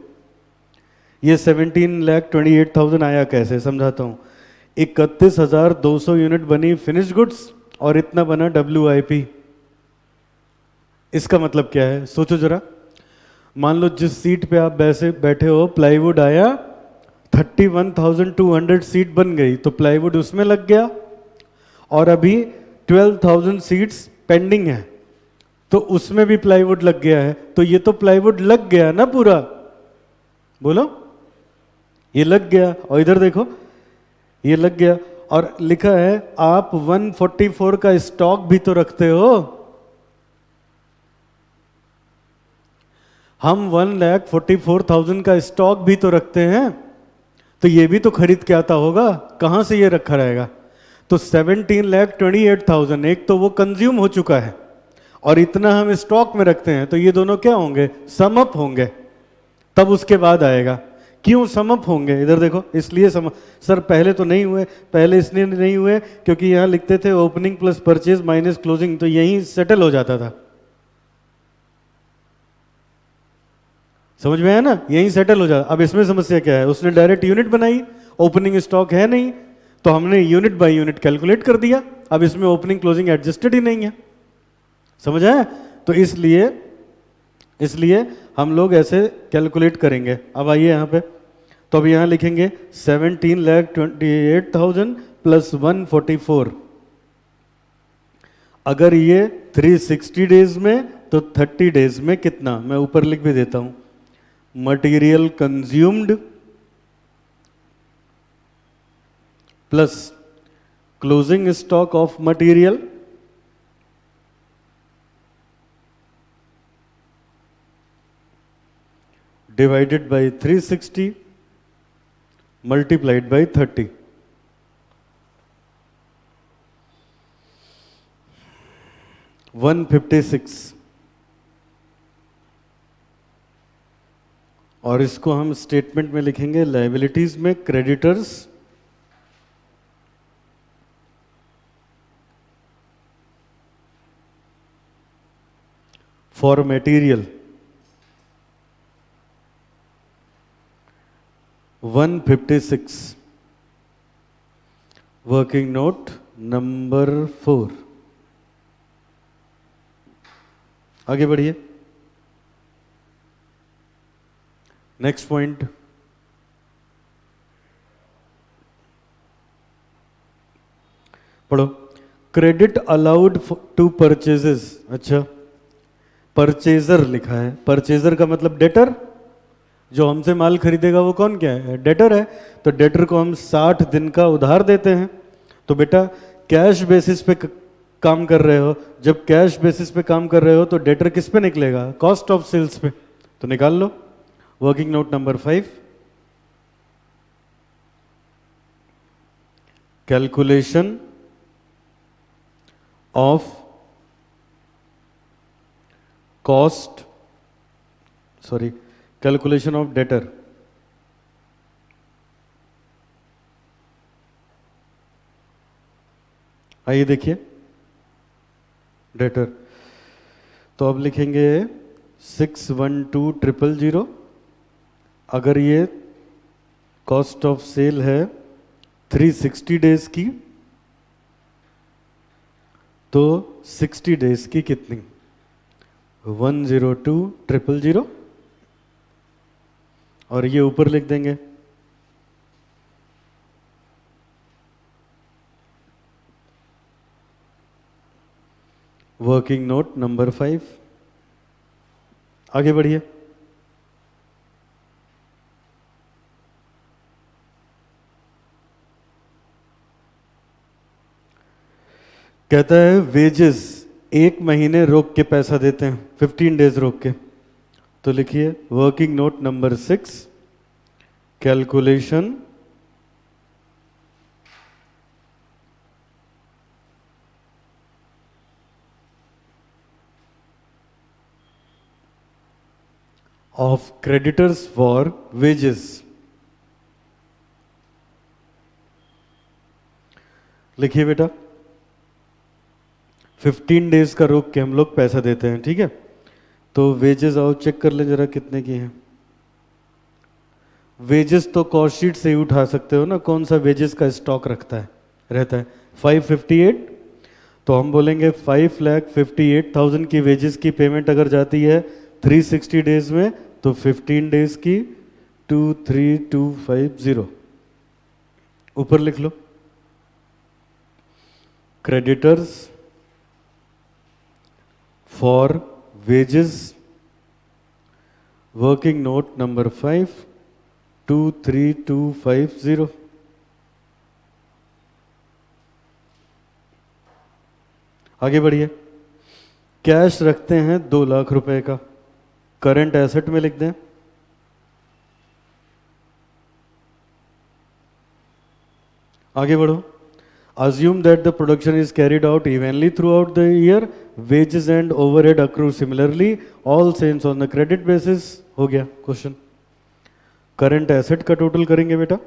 ये 17,28,000 आया कैसे, समझाता हूं। 31,200 यूनिट बनी फिनिश गुड्स और इतना बना WIP। इसका मतलब क्या है, सोचो जरा। मान लो जिस सीट पे आप वैसे बैठे हो, प्लाईवुड आया, 31,200 सीट बन गई, तो प्लाईवुड उसमें लग गया। और अभी 12,000 सीट्स पेंडिंग है, तो उसमें भी प्लाईवुड लग गया है। तो ये तो प्लाईवुड लग गया ना पूरा, बोलो, ये लग गया। और इधर देखो, ये लग गया। और लिखा है आप 144 का स्टॉक भी तो रखते हो। हम 1,44,000 का स्टॉक भी तो रखते हैं, तो ये भी तो खरीद के आता होगा। कहां से ये रखा रहेगा? तो 17,28,000 एक तो वो कंज्यूम हो चुका है, और इतना हम स्टॉक में रखते हैं, तो ये दोनों क्या होंगे? सम अप होंगे, तब उसके बाद आएगा। क्यों सम अप होंगे? इधर देखो, इसलिए सर पहले तो नहीं हुए, पहले इसलिए नहीं हुए क्योंकि यहां लिखते थे opening plus purchase minus closing, तो यहीं सेटल हो जाता था। समझ में आया ना, यहीं सेटल हो जाता। अब इसमें समस्या क्या है, उसने डायरेक्ट यूनिट बनाई, ओपनिंग स्टॉक है नहीं, तो हमने यूनिट बाय यूनिट कैलकुलेट कर दिया। अब इसमें ओपनिंग क्लोजिंग एडजस्टेड ही नहीं है, समझ आया? तो इसलिए हम लोग ऐसे कैलकुलेट करेंगे। अब आइए यहां पे, तो अब यहां लिखेंगे 17,28,000 प्लस 144। अगर ये 360 डेज में तो 30 डेज में कितना, मैं ऊपर लिख भी देता हूं, material consumed plus closing stock of material divided by 360 multiplied by 30। $156। और इसको हम स्टेटमेंट में लिखेंगे लायबिलिटीज में creditors for material 156। Working note number 4। आगे बढ़िए, नेक्स्ट पॉइंट। पढ़ो, क्रेडिट अलाउड टू परचेजेस। अच्छा, परचेजर लिखा है, परचेजर का मतलब डेटर, जो हमसे माल खरीदेगा वो कौन क्या है, डेटर है। तो डेटर को हम 60 दिन का उधार देते हैं। तो बेटा कैश बेसिस पे काम कर रहे हो, जब कैश बेसिस पे काम कर रहे हो तो डेटर किस पे निकलेगा, कॉस्ट ऑफ सेल्स पे। तो निकाल लो working note number 5, calculation of cost, sorry, calculation of debtor. आइए देखिए डेटर, तो अब लिखेंगे 612,000। अगर ये कॉस्ट ऑफ सेल है 360 डेज की, तो 60 डेज की कितनी, 102,000। और ये ऊपर लिख देंगे वर्किंग नोट नंबर 5। आगे बढ़िए, कहता है वेजेस 1 महीने रोक के पैसा देते हैं, 15 डेज रोक के। तो लिखिए working note number 6, calculation of creditors for wages. लिखिए बेटा 15 डेज का रोक के हम लोग पैसा देते हैं, ठीक है। तो वेजेस आओ चेक कर ले जरा कितने की हैं। वेजेस तो कॉस्ट शीट से ही उठा सकते हो ना, कौन सा वेजेस का स्टॉक रहता है 558। तो हम बोलेंगे 5,58,000 की वेजेस की पेमेंट अगर जाती है 360 डेज में, तो 15 डेज की 23,250। ऊपर लिख लो creditors for wages, working note number 5, 23,250। आगे बढ़िए, कैश रखते हैं 2 लाख रुपए का, करंट एसेट में लिख दें। आगे बढ़ो, assume that the production is carried out evenly throughout the year, wages and overhead accrue similarly, all sales on the credit basis। हो गया क्वेश्चन। करंट एसेट का टोटल करेंगे बेटा,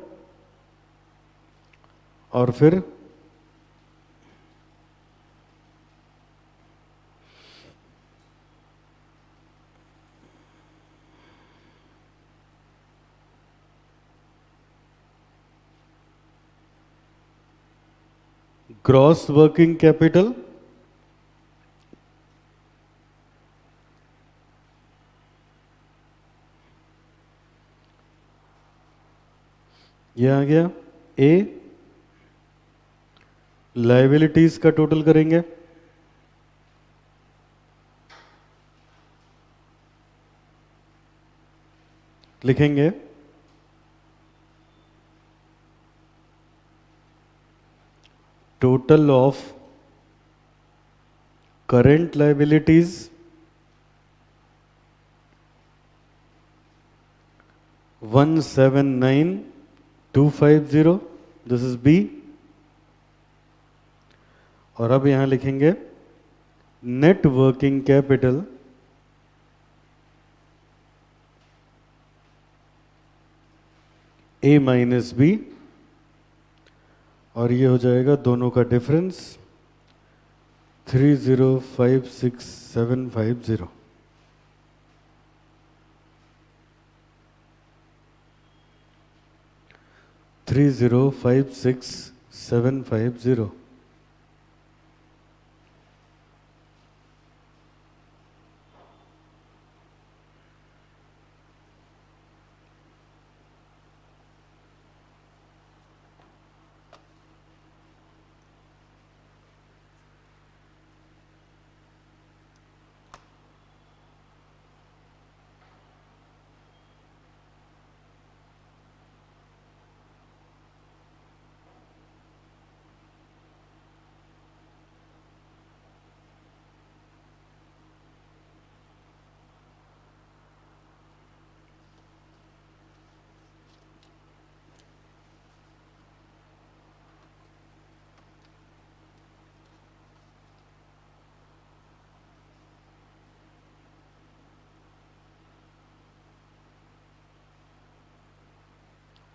और फिर ग्रॉस वर्किंग कैपिटल ये आ गया ए। लायबिलिटीज का टोटल करेंगे, लिखेंगे total of current liabilities 179,250, this is B. और अब यहां लिखेंगे net working capital A minus B, और ये हो जाएगा दोनों का डिफरेंस 3056,750। थ्री 3056,750।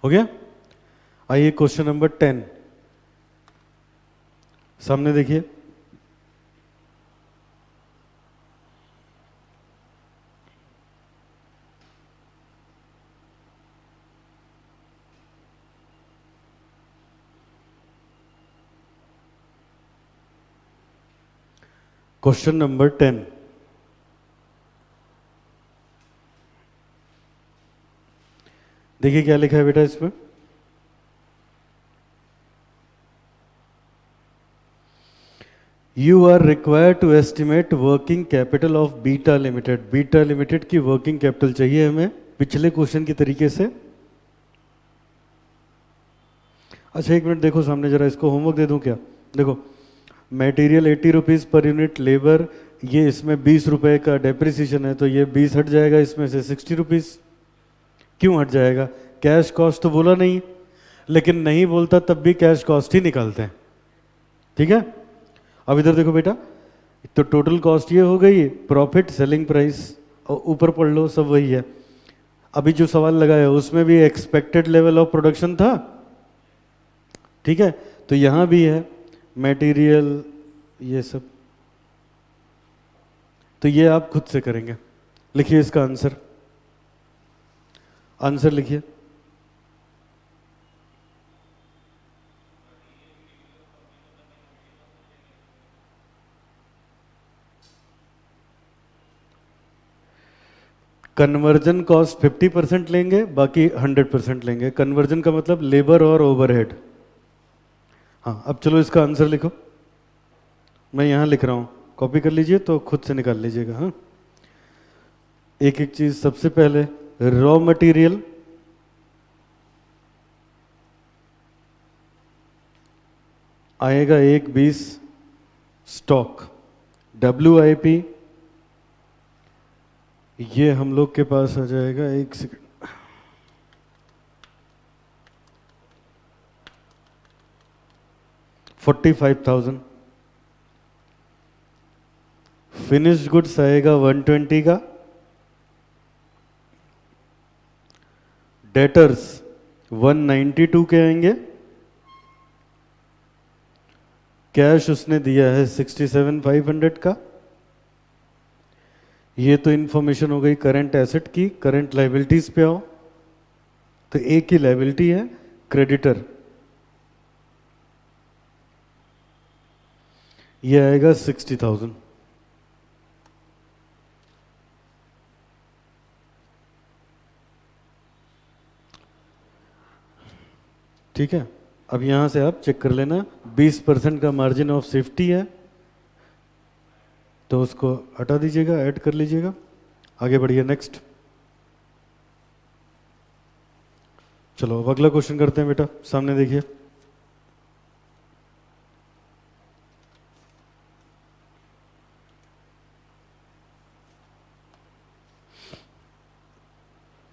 हो गया। आइए क्वेश्चन नंबर 10 सामने देखिए। क्वेश्चन नंबर 10, देखिए क्या लिखा है बेटा इसमें। You are required to estimate working capital of Beta limited. Beta limited की वर्किंग कैपिटल चाहिए हमें पिछले क्वेश्चन की तरीके से। अच्छा एक मिनट देखो सामने जरा, इसको होमवर्क दे दूं क्या? देखो material 80 rupees per unit, labour ये इसमें 20 रुपए का डेप्रिसिएशन है, तो ये 20 हट जाएगा इसमें से 60 रुपीज़। क्यों हट जाएगा? कैश कॉस्ट तो बोला नहीं, लेकिन नहीं बोलता तब भी कैश कॉस्ट ही निकालते हैं। ठीक है, अब इधर देखो बेटा, तो टोटल कॉस्ट ये हो गई, प्रॉफिट सेलिंग प्राइस, और ऊपर पढ़ लो सब वही है। अभी जो सवाल लगाया उसमें भी एक्सपेक्टेड लेवल ऑफ प्रोडक्शन था। ठीक है, तो यहां भी है मटेरियल ये सब, तो ये आप खुद से करेंगे। लिखिए इसका आंसर, आंसर लिखिए। कन्वर्जन कॉस्ट 50% लेंगे, बाकी 100% लेंगे। कन्वर्जन का मतलब लेबर और ओवरहेड। हाँ अब चलो इसका आंसर लिखो, मैं यहां लिख रहा हूं, कॉपी कर लीजिए तो खुद से निकाल लीजिएगा। हाँ एक एक चीज, सबसे पहले रॉ मटेरियल आएगा 1,20 स्टॉक। WIP ये हम लोग के पास आ जाएगा, एक सेकंड, 45,000। फिनिश्ड गुड्स आएगा 120 का। डेटर्स 192 के आएंगे। कैश उसने दिया है 67,500 का। ये तो इंफॉर्मेशन हो गई करंट एसेट की। करंट लाइबिलिटीज पे आओ, तो एक की लाइबिलिटी है क्रेडिटर, ये आएगा 60,000। ठीक है, अब यहाँ से आप चेक कर लेना 20% का मार्जिन ऑफ सेफ्टी है, तो उसको हटा दीजिएगा, ऐड कर लीजिएगा। आगे बढ़िए, नेक्स्ट। चलो अब अगला क्वेश्चन करते हैं बेटा, सामने देखिए।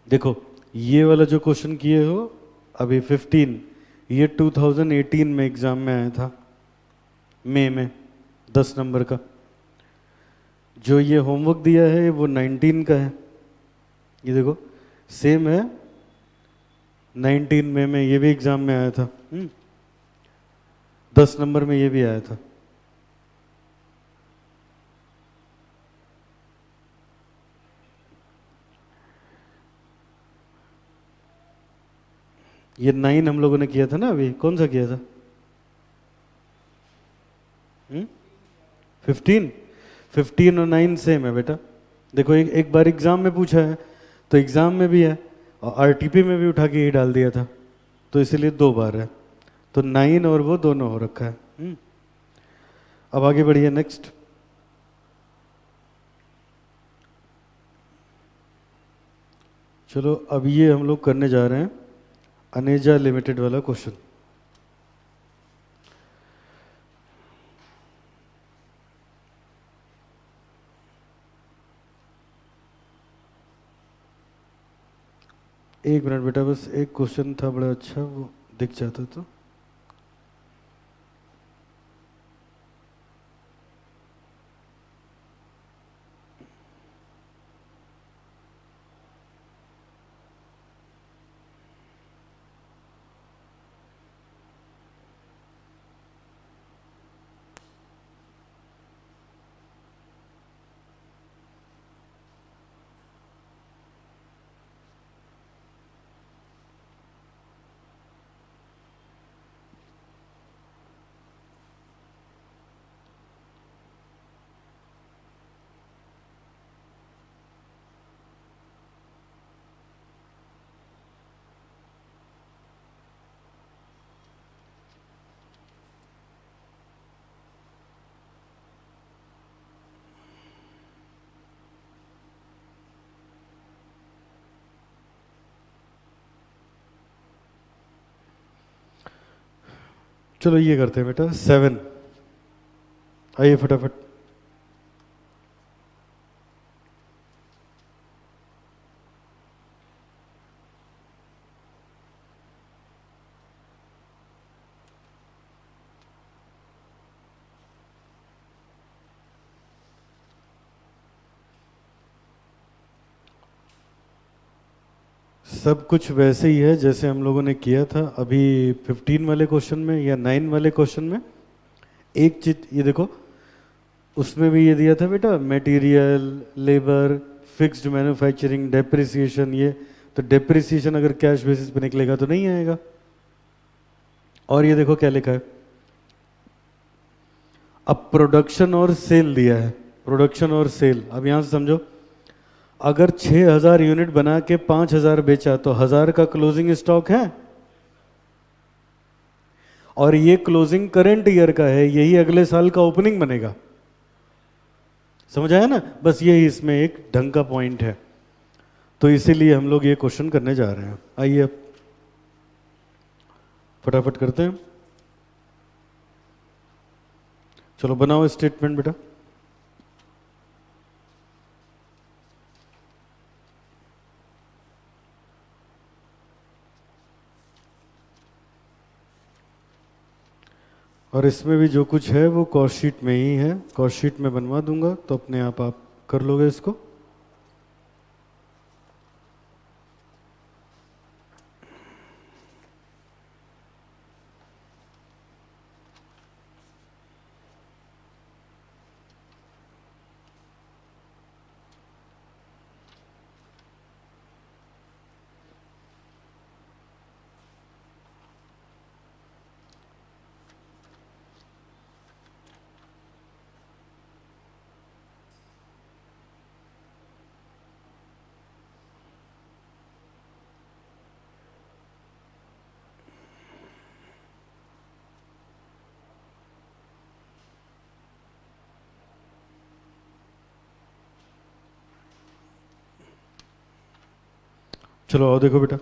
देखो ये वाला जो क्वेश्चन किए हो अभी 15, ये 2018 में एग्जाम में आया था, मई में, 10 नंबर का। जो ये होमवर्क दिया है वो 19 का है, ये देखो सेम है, 19 मई में ये भी एग्जाम में आया था। 10 नंबर में ये भी आया था। ये 9 हम लोगों ने किया था ना, अभी कौन सा किया था? 15, 15 और 9 सेम है बेटा। देखो एक बार एग्जाम में पूछा है, तो एग्जाम में भी है और आरटीपी में भी उठा के ही डाल दिया था, तो इसीलिए 2 बार है, तो 9 और वो दोनों हो रखा है। अब आगे बढ़िए, नेक्स्ट। चलो अब ये हम लोग करने जा रहे हैं अनेजा लिमिटेड वाला क्वेश्चन। एक मिनट बेटा, बस एक क्वेश्चन था बड़ा अच्छा, वो दिख जाता तो। चलो ये करते हैं बेटा 7, आइए फटाफट। सब कुछ वैसे ही है जैसे हम लोगों ने किया था अभी 15 वाले क्वेश्चन में या 9 वाले क्वेश्चन में। एक चीज ये देखो, उसमें भी ये दिया था बेटा, material, labour, fixed manufacturing, depreciation, ये तो डेप्रिसिएशन अगर कैश बेसिस पे निकलेगा तो नहीं आएगा। और ये देखो क्या लिखा है, अब प्रोडक्शन और सेल दिया है, प्रोडक्शन और सेल। अब यहां से समझो, अगर 6000 यूनिट बना के 5000 बेचा तो 1000 का क्लोजिंग स्टॉक है, और ये क्लोजिंग करंट ईयर का है, यही अगले साल का ओपनिंग बनेगा। समझ आया ना? बस यही इसमें एक ढंग का पॉइंट है, तो इसीलिए हम लोग ये क्वेश्चन करने जा रहे हैं। आइए अब फटाफट करते हैं। चलो बनाओ स्टेटमेंट बेटा। और इसमें भी जो कुछ है वो कॉस्ट शीट में ही है, कॉस्ट शीट में बनवा दूंगा, तो अपने आप कर लोगे इसको। चलो आओ देखो बेटा,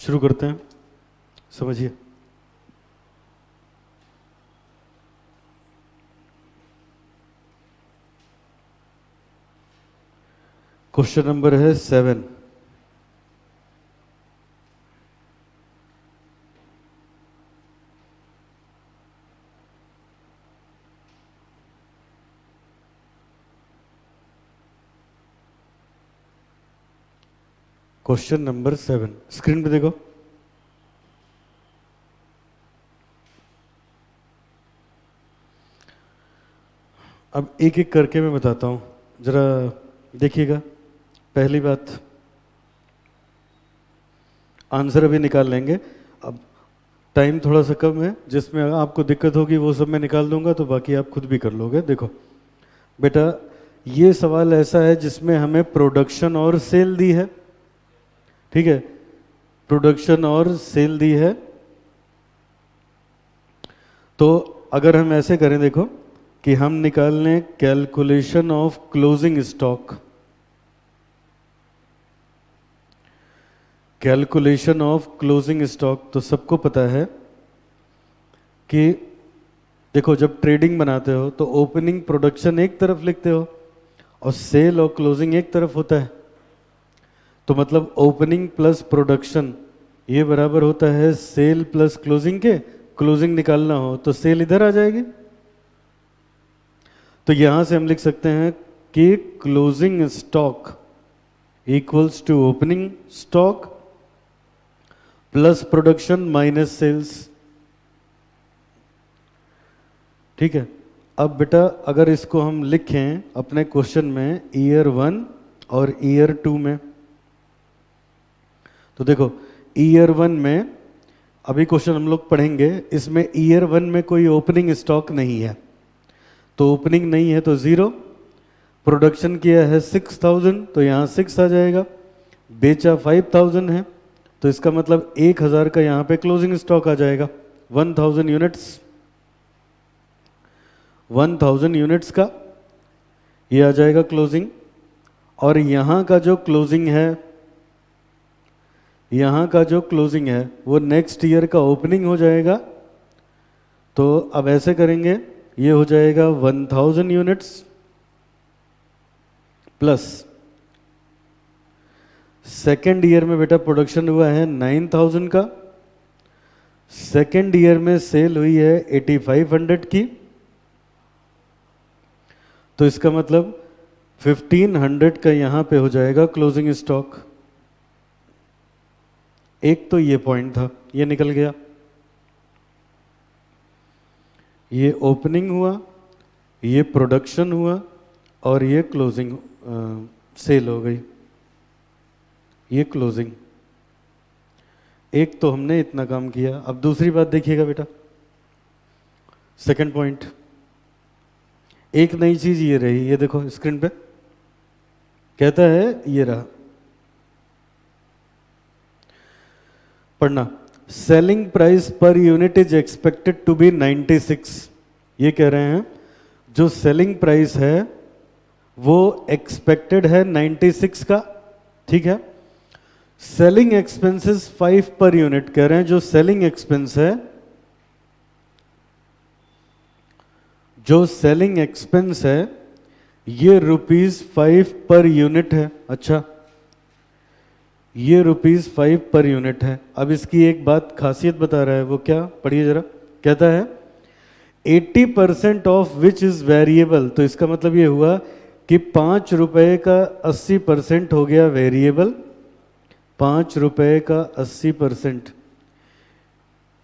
शुरू करते हैं, समझिए। क्वेश्चन नंबर है 7। क्वेश्चन नंबर 7 स्क्रीन पे देखो। अब एक एक करके मैं बताता हूं, जरा देखिएगा। पहली बात, आंसर अभी निकाल लेंगे। अब टाइम थोड़ा सा कम है, जिसमें आपको दिक्कत होगी वो सब मैं निकाल दूंगा, तो बाकी आप खुद भी कर लोगे। देखो बेटा, ये सवाल ऐसा है जिसमें हमें प्रोडक्शन और सेल दी है, ठीक है, प्रोडक्शन और सेल दी है। तो अगर हम ऐसे करें, देखो कि हम निकाल लें calculation of closing stock, calculation of closing stock, तो सबको पता है कि देखो जब ट्रेडिंग बनाते हो तो ओपनिंग प्रोडक्शन एक तरफ लिखते हो और सेल और क्लोजिंग एक तरफ होता है। तो मतलब ओपनिंग प्लस प्रोडक्शन ये बराबर होता है सेल प्लस क्लोजिंग के। क्लोजिंग निकालना हो तो सेल इधर आ जाएगी। तो यहां से हम लिख सकते हैं कि closing stock equals to opening stock plus production minus sales, ठीक है। अब बेटा अगर इसको हम लिखें अपने क्वेश्चन में ईयर 1 और ईयर 2 में, तो देखो ईयर 1 में अभी क्वेश्चन हम लोग पढ़ेंगे, इसमें ईयर 1 में कोई ओपनिंग स्टॉक नहीं है, तो ओपनिंग नहीं है तो 0। प्रोडक्शन किया है 6000, तो यहाँ 6 आ जाएगा। बेचा 5000 है, तो इसका मतलब 1000 का यहाँ पे क्लोजिंग स्टॉक आ जाएगा। 1000 यूनिट्स, 1000 यूनिट्स का ये आ जाएगा क्लोजिंग। और यहाँ का जो क्लोजिंग है, यहाँ का जो क्लोजिंग है वो नेक्स्ट ईयर का ओपनिंग हो जाएगा। तो अब ऐसे करेंगे, ये हो जाएगा 1000 यूनिट्स प्लस सेकेंड ईयर में बेटा प्रोडक्शन हुआ है 9000 का, सेकेंड ईयर में सेल हुई है 8500 की, तो इसका मतलब 1500 का यहां पे हो जाएगा क्लोजिंग स्टॉक। एक तो ये पॉइंट था, ये निकल गया। ये ओपनिंग हुआ, ये प्रोडक्शन हुआ और ये क्लोजिंग सेल हो गई, ये क्लोजिंग। एक तो हमने इतना काम किया। अब दूसरी बात देखिएगा बेटा, सेकंड पॉइंट, एक नई चीज ये रही, ये देखो स्क्रीन पे कहता है, ये रहा, पढ़ना। Selling price per unit is expected to be 96। ये कह रहे हैं जो सेलिंग प्राइस है वो एक्सपेक्टेड है 96 का, ठीक है। सेलिंग एक्सपेंसेस 5 पर यूनिट, कह रहे हैं जो सेलिंग एक्सपेंस है, जो सेलिंग एक्सपेंस है ये ₹5 पर यूनिट है। अच्छा, ये ₹5 पर यूनिट है। अब इसकी एक बात खासियत बता रहा है, वो क्या, पढ़िए जरा। कहता है 80% ऑफ विच इज वेरिएबल, तो इसका मतलब ये हुआ कि ₹5 का 80% हो गया वेरिएबल। ₹5 का 80%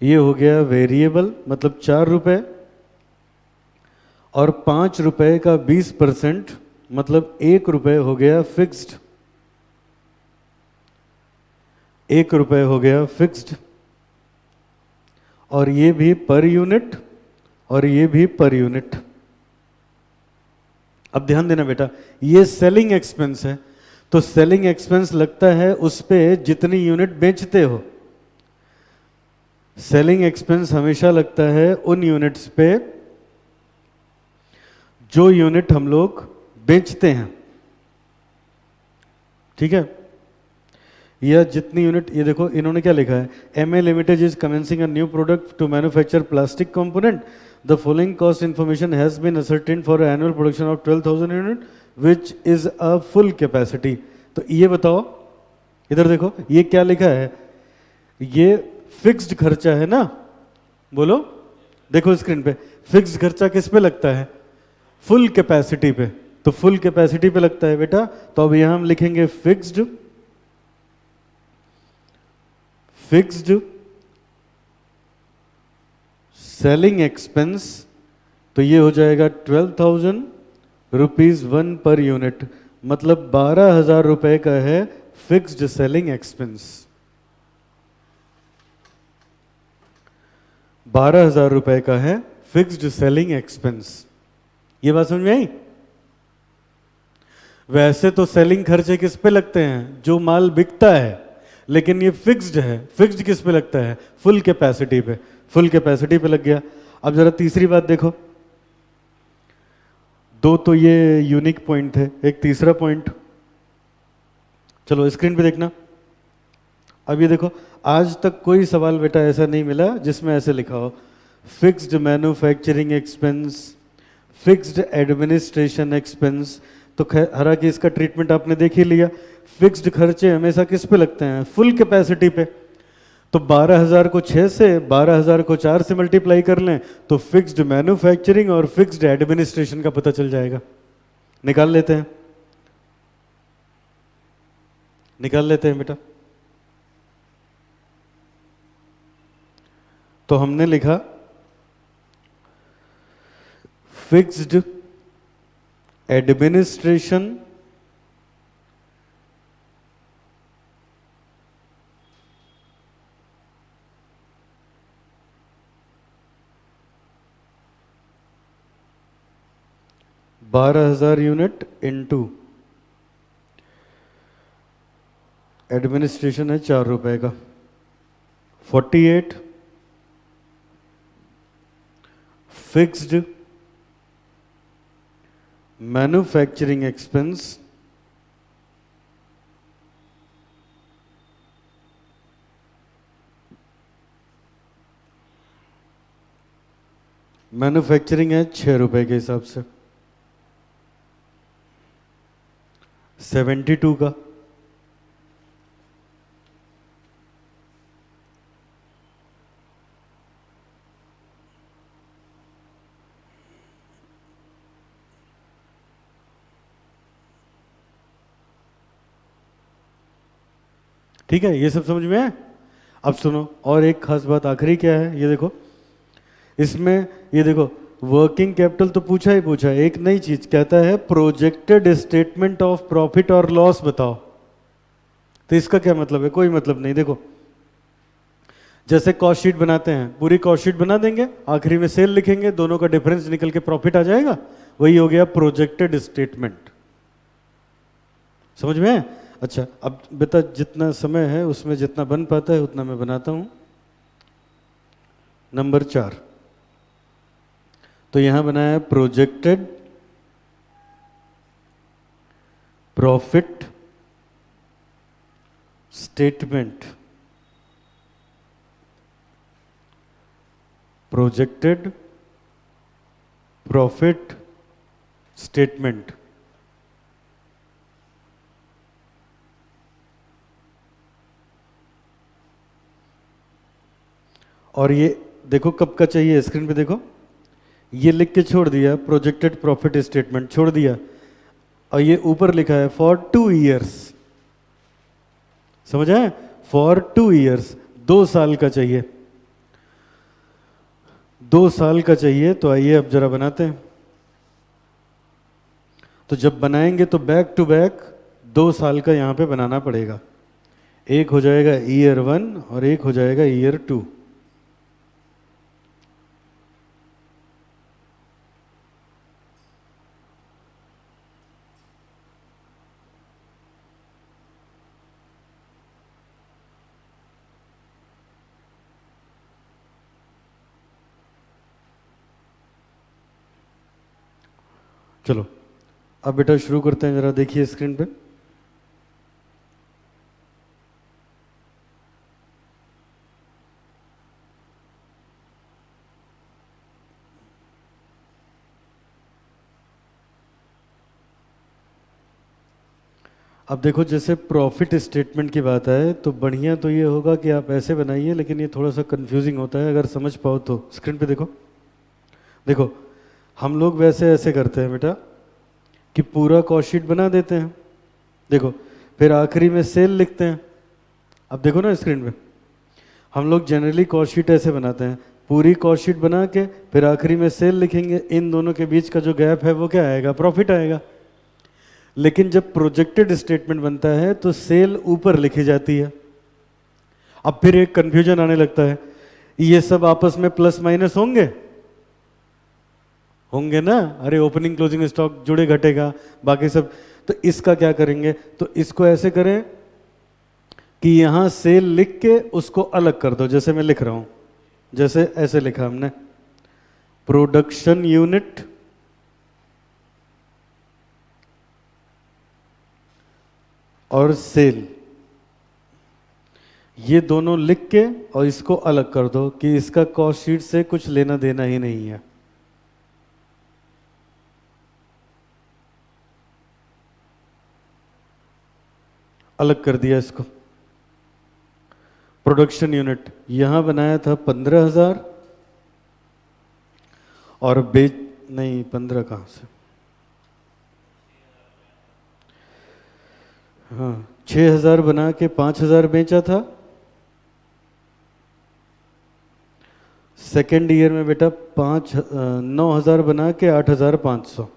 ये हो गया वेरिएबल, मतलब ₹4। और ₹5 का 20% मतलब ₹1 हो गया फिक्स्ड, ₹1 हो गया फिक्स्ड। और ये भी पर यूनिट और ये भी पर यूनिट। अब ध्यान देना बेटा, ये सेलिंग एक्सपेंस है, तो सेलिंग एक्सपेंस लगता है उस पे जितनी यूनिट बेचते हो। सेलिंग एक्सपेंस हमेशा लगता है उन यूनिट्स पे जो यूनिट हम लोग बेचते हैं, ठीक है। या जितनी यूनिट, ये देखो इन्होंने क्या लिखा है, M A limited is commencing a new product to manufacture plastic component, the following cost information has been ascertain for annual production of 12,000 unit which is a full capacity. तो ये बताओ, इधर देखो ये क्या लिखा है, ये फिक्स्ड खर्चा है ना, बोलो, देखो स्क्रीन पे, फिक्स्ड खर्चा किस पे लगता है, फुल कैपेसिटी पे, तो फुल कैपेसिटी पे लगता है बेटा। तो अब यहां हम लिखेंगे फिक्स्ड सेलिंग एक्सपेंस, तो ये हो जाएगा 12,000 रुपीज 1 पर यूनिट, मतलब 12,000 रुपए का है फिक्स्ड सेलिंग एक्सपेंस। 12,000 रुपए का है फिक्स्ड सेलिंग एक्सपेंस। ये बात समझ में आई? वैसे तो सेलिंग खर्चे किस पे लगते हैं, जो माल बिकता है, लेकिन ये फिक्स्ड है, फिक्स्ड किस पे लगता है, फुल कैपेसिटी पे, फुल कैपेसिटी पे लग गया। अब जरा तीसरी बात देखो, दो तो ये यूनिक पॉइंट थे, एक तीसरा पॉइंट, चलो स्क्रीन पे देखना। अब ये देखो, आज तक कोई सवाल बेटा ऐसा नहीं मिला जिसमें ऐसे लिखा हो fixed manufacturing expense, fixed administration expense. तो हालांकि इसका ट्रीटमेंट आपने देख ही लिया, फिक्स्ड खर्चे हमेशा किस पे लगते हैं, फुल कैपेसिटी पे। तो 12,000 को 6 से, 12,000 को 4 से मल्टीप्लाई कर लें तो फिक्स्ड मैन्युफैक्चरिंग और फिक्स्ड एडमिनिस्ट्रेशन का पता चल जाएगा। निकाल लेते हैं, निकाल लेते हैं बेटा। तो हमने लिखा fixed administration $12,000 unit into administration है ₹4 का, 48 फिक्स्ड मैन्युफैक्चरिंग एक्सपेंस मैन्युफैक्चरिंग है ₹6 के हिसाब से, 72 का, ठीक है, ये सब समझ में है। अब सुनो, और एक खास बात आखिरी क्या है, ये देखो इसमें, ये देखो वर्किंग कैपिटल तो पूछा ही पूछा, एक नई चीज कहता है प्रोजेक्टेड स्टेटमेंट ऑफ प्रॉफिट और लॉस बताओ। तो इसका क्या मतलब है, कोई मतलब नहीं। देखो जैसे कॉस्ट शीट बनाते हैं, पूरी कॉस्ट शीट बना देंगे, आखिरी में सेल लिखेंगे, दोनों का डिफरेंस निकल के प्रॉफिट आ जाएगा, वही हो गया प्रोजेक्टेड स्टेटमेंट। समझ में है? अच्छा, अब बेटा जितना समय है उसमें जितना बन पाता है उतना मैं बनाता हूं। नंबर 4, तो यहां बनाया projected profit statement, projected profit statement. और ये देखो कब का चाहिए, स्क्रीन पे देखो, ये लिख के छोड़ दिया प्रोजेक्टेड प्रॉफिट स्टेटमेंट, छोड़ दिया, और ये ऊपर लिखा है फॉर 2 ईयर्स। समझ आए? फॉर 2 ईयर्स, 2 साल का चाहिए, 2 साल का चाहिए। तो आइए अब जरा बनाते हैं। तो जब बनाएंगे तो बैक टू बैक 2 साल का यहां पे बनाना पड़ेगा, एक हो जाएगा ईयर 1 और एक हो जाएगा ईयर 2। चलो अब बेटा शुरू करते हैं, जरा देखिए स्क्रीन पे। अब देखो जैसे प्रॉफिट स्टेटमेंट की बात आए तो बढ़िया तो ये होगा कि आप ऐसे बनाइए, लेकिन ये थोड़ा सा कंफ्यूजिंग होता है, अगर समझ पाओ तो स्क्रीन पे देखो। देखो हम लोग वैसे ऐसे करते हैं बेटा कि पूरा कॉस्ट शीट बना देते हैं, देखो, फिर आखिरी में सेल लिखते हैं। अब देखो ना स्क्रीन पे, हम लोग जनरली कॉस्ट शीट ऐसे बनाते हैं, पूरी कॉस्ट शीट बना के फिर आखिरी में सेल लिखेंगे, इन दोनों के बीच का जो गैप है वो क्या आएगा, प्रॉफिट आएगा। लेकिन जब प्रोजेक्टेड स्टेटमेंट बनता है तो सेल ऊपर लिखी जाती है। अब फिर एक कंफ्यूजन आने लगता है, ये सब आपस में प्लस माइनस होंगे, होंगे ना, अरे ओपनिंग क्लोजिंग स्टॉक जुड़े घटेगा बाकी सब, तो इसका क्या करेंगे, तो इसको ऐसे करें कि यहां सेल लिख के उसको अलग कर दो, जैसे मैं लिख रहा हूं, जैसे ऐसे लिखा हमने, प्रोडक्शन यूनिट और सेल, ये दोनों लिख के और इसको अलग कर दो कि इसका कॉस्ट शीट से कुछ लेना देना ही नहीं है। अलग कर दिया इसको। प्रोडक्शन यूनिट यहां बनाया था 15,000 और बेच, नहीं 15 कहां से, हाँ 6,000 बना के 5,000 बेचा था। सेकेंड ईयर में बेटा 9,000 बना के 8,500।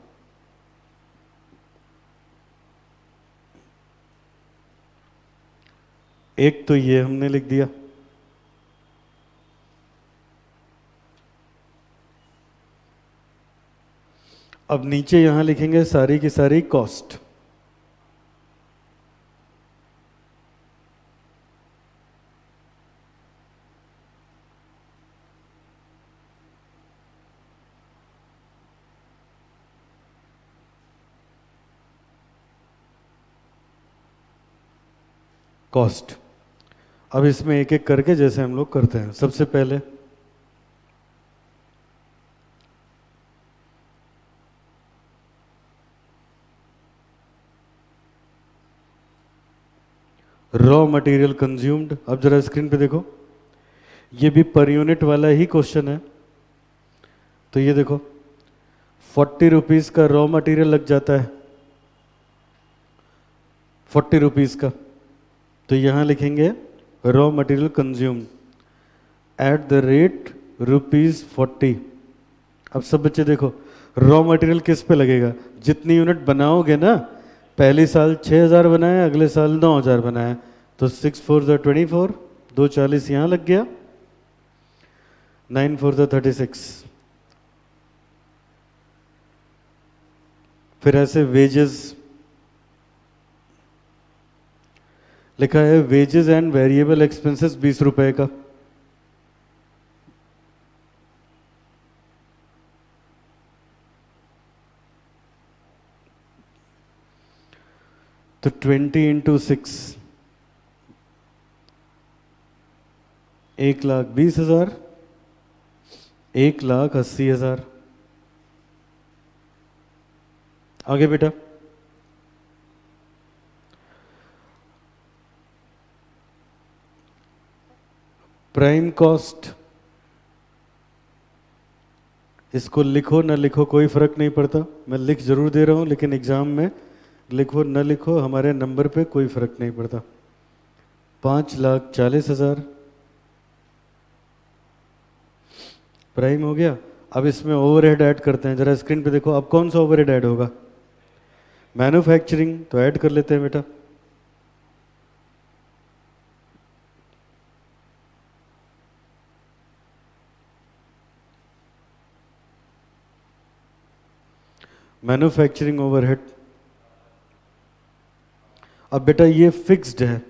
एक तो ये हमने लिख दिया। अब नीचे यहां लिखेंगे सारी की सारी कॉस्ट। कॉस्ट, अब इसमें एक एक करके जैसे हम लोग करते हैं, सबसे पहले रॉ मटेरियल कंज्यूम्ड। अब जरा स्क्रीन पे देखो, ये भी पर यूनिट वाला ही क्वेश्चन है। तो ये देखो 40 रुपीज का रॉ मटेरियल लग जाता है, 40 रुपीज का, तो यहां लिखेंगे raw material consumed at the rate ₹40। अब सब बच्चे देखो, रॉ मटेरियल किस पे लगेगा, जितनी यूनिट बनाओगे ना, पहले साल 6,000 बनाया, अगले साल 9,000 बनाया, तो 6 4 24, 240 यहां लग गया, 9 4 36। फिर ऐसे वेजेस लिखा है, वेजेस एंड वेरिएबल एक्सपेंसेस 20 रुपए का, तो 20 × 6, 1,20,000, 1,80,000। आगे बेटा, प्राइम कॉस्ट, इसको लिखो ना लिखो कोई फर्क नहीं पड़ता, मैं लिख जरूर दे रहा हूं, लेकिन एग्जाम में लिखो न लिखो हमारे नंबर पे कोई फर्क नहीं पड़ता। 5,40,000 प्राइम हो गया। अब इसमें ओवरहेड ऐड करते हैं, जरा स्क्रीन पे देखो, अब कौन सा ओवरहेड ऐड होगा, मैन्युफैक्चरिंग, तो ऐड कर लेते हैं बेटा। मैन्युफैक्चरिंग ओवरहेड, अब बेटा ये फिक्स्ड है,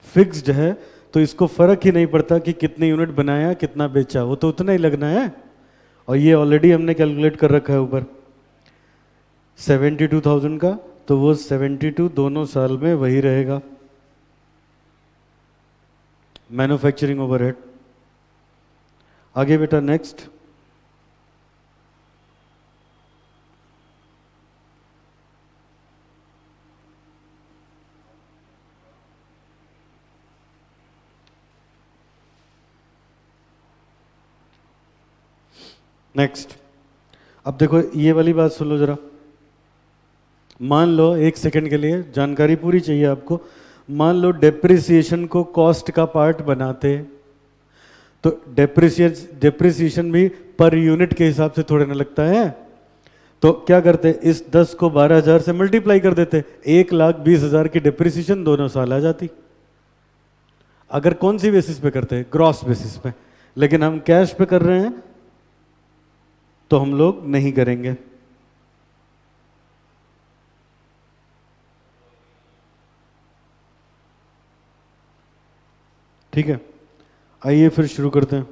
फिक्स्ड है तो इसको फर्क ही नहीं पड़ता कि कितने यूनिट बनाया कितना बेचा, वो तो उतना ही लगना है, और ये ऑलरेडी हमने कैलकुलेट कर रखा है ऊपर 72,000 का, तो वो 72 दोनों साल में वही रहेगा। Manufacturing overhead. आगे बेटा नेक्स्ट, नेक्स्ट, अब देखो ये वाली बात सुन लो जरा। मान लो, एक सेकंड के लिए जानकारी पूरी चाहिए आपको। मान लो डेप्रिसिएशन को कॉस्ट का पार्ट बनाते, तो डेप्रिसिएशन भी पर यूनिट के हिसाब से थोड़े ना लगता है। तो क्या करते, इस 10 को 12,000 से मल्टीप्लाई कर देते, 1,20,000 की डेप्रिसिएशन दोनों साल आ जाती। अगर कौन सी बेसिस पे करते हैं? ग्रॉस बेसिस पे। लेकिन हम कैश पे कर रहे हैं तो हम लोग नहीं करेंगे। ठीक है, आइए फिर शुरू करते हैं।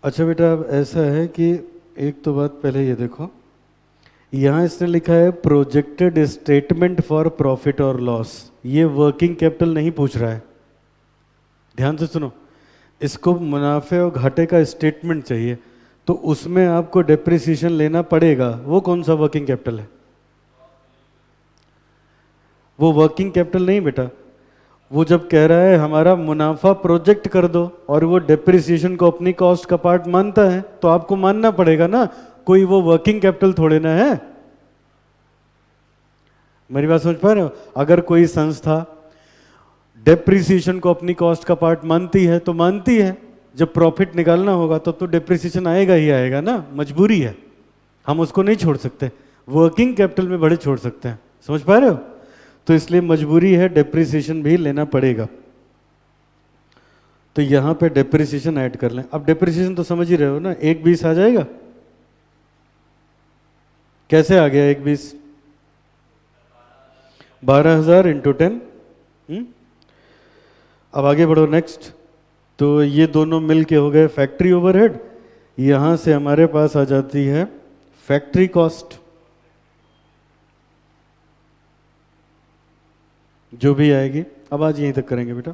अच्छा बेटा, अब ऐसा है कि एक तो बात पहले ये देखो, यहां इसने लिखा है प्रोजेक्टेड स्टेटमेंट फॉर प्रॉफिट और लॉस। ये वर्किंग कैपिटल नहीं पूछ रहा है, ध्यान से सुनो। इसको मुनाफे और घाटे का स्टेटमेंट चाहिए, तो उसमें आपको डेप्रिसिएशन लेना पड़ेगा। वो कौन सा वर्किंग कैपिटल है? वो वर्किंग कैपिटल नहीं बेटा। वो जब कह रहा है हमारा मुनाफा प्रोजेक्ट कर दो और वो डेप्रिसिएशन को अपनी कॉस्ट का पार्ट मानता है, तो आपको मानना पड़ेगा ना, कोई वो वर्किंग कैपिटल थोड़े ना है। मेरी बात समझ पा रहे हो? अगर कोई संस्था डेप्रिसिएशन को अपनी कॉस्ट का पार्ट मानती है तो मानती है, जब प्रॉफिट निकालना होगा तो डेप्रिसिएशन आएगा ही आएगा ना, मजबूरी है, हम उसको नहीं छोड़ सकते। वर्किंग कैपिटल में बड़े छोड़ सकते हैं, समझ पा रहे हो? तो इसलिए मजबूरी है, डेप्रिसिएशन भी लेना पड़ेगा। तो यहां पे डेप्रिसिएशन ऐड कर लें। अब डेप्रिसिएशन तो समझ ही रहे हो ना, 1,20 आ जाएगा। कैसे आ गया 1,20? 12,000 इंटू 10। अब आगे बढ़ो नेक्स्ट। तो ये दोनों मिल के हो गए फैक्ट्री ओवरहेड। यहां से हमारे पास आ जाती है फैक्ट्री कॉस्ट, जो भी आएगी। अब आज यहीं तक करेंगे बेटा,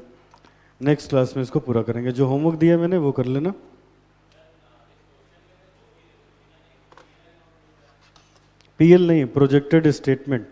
नेक्स्ट क्लास में इसको पूरा करेंगे। जो होमवर्क दिया मैंने वो कर लेना। पीएल नहीं, प्रोजेक्टेड स्टेटमेंट।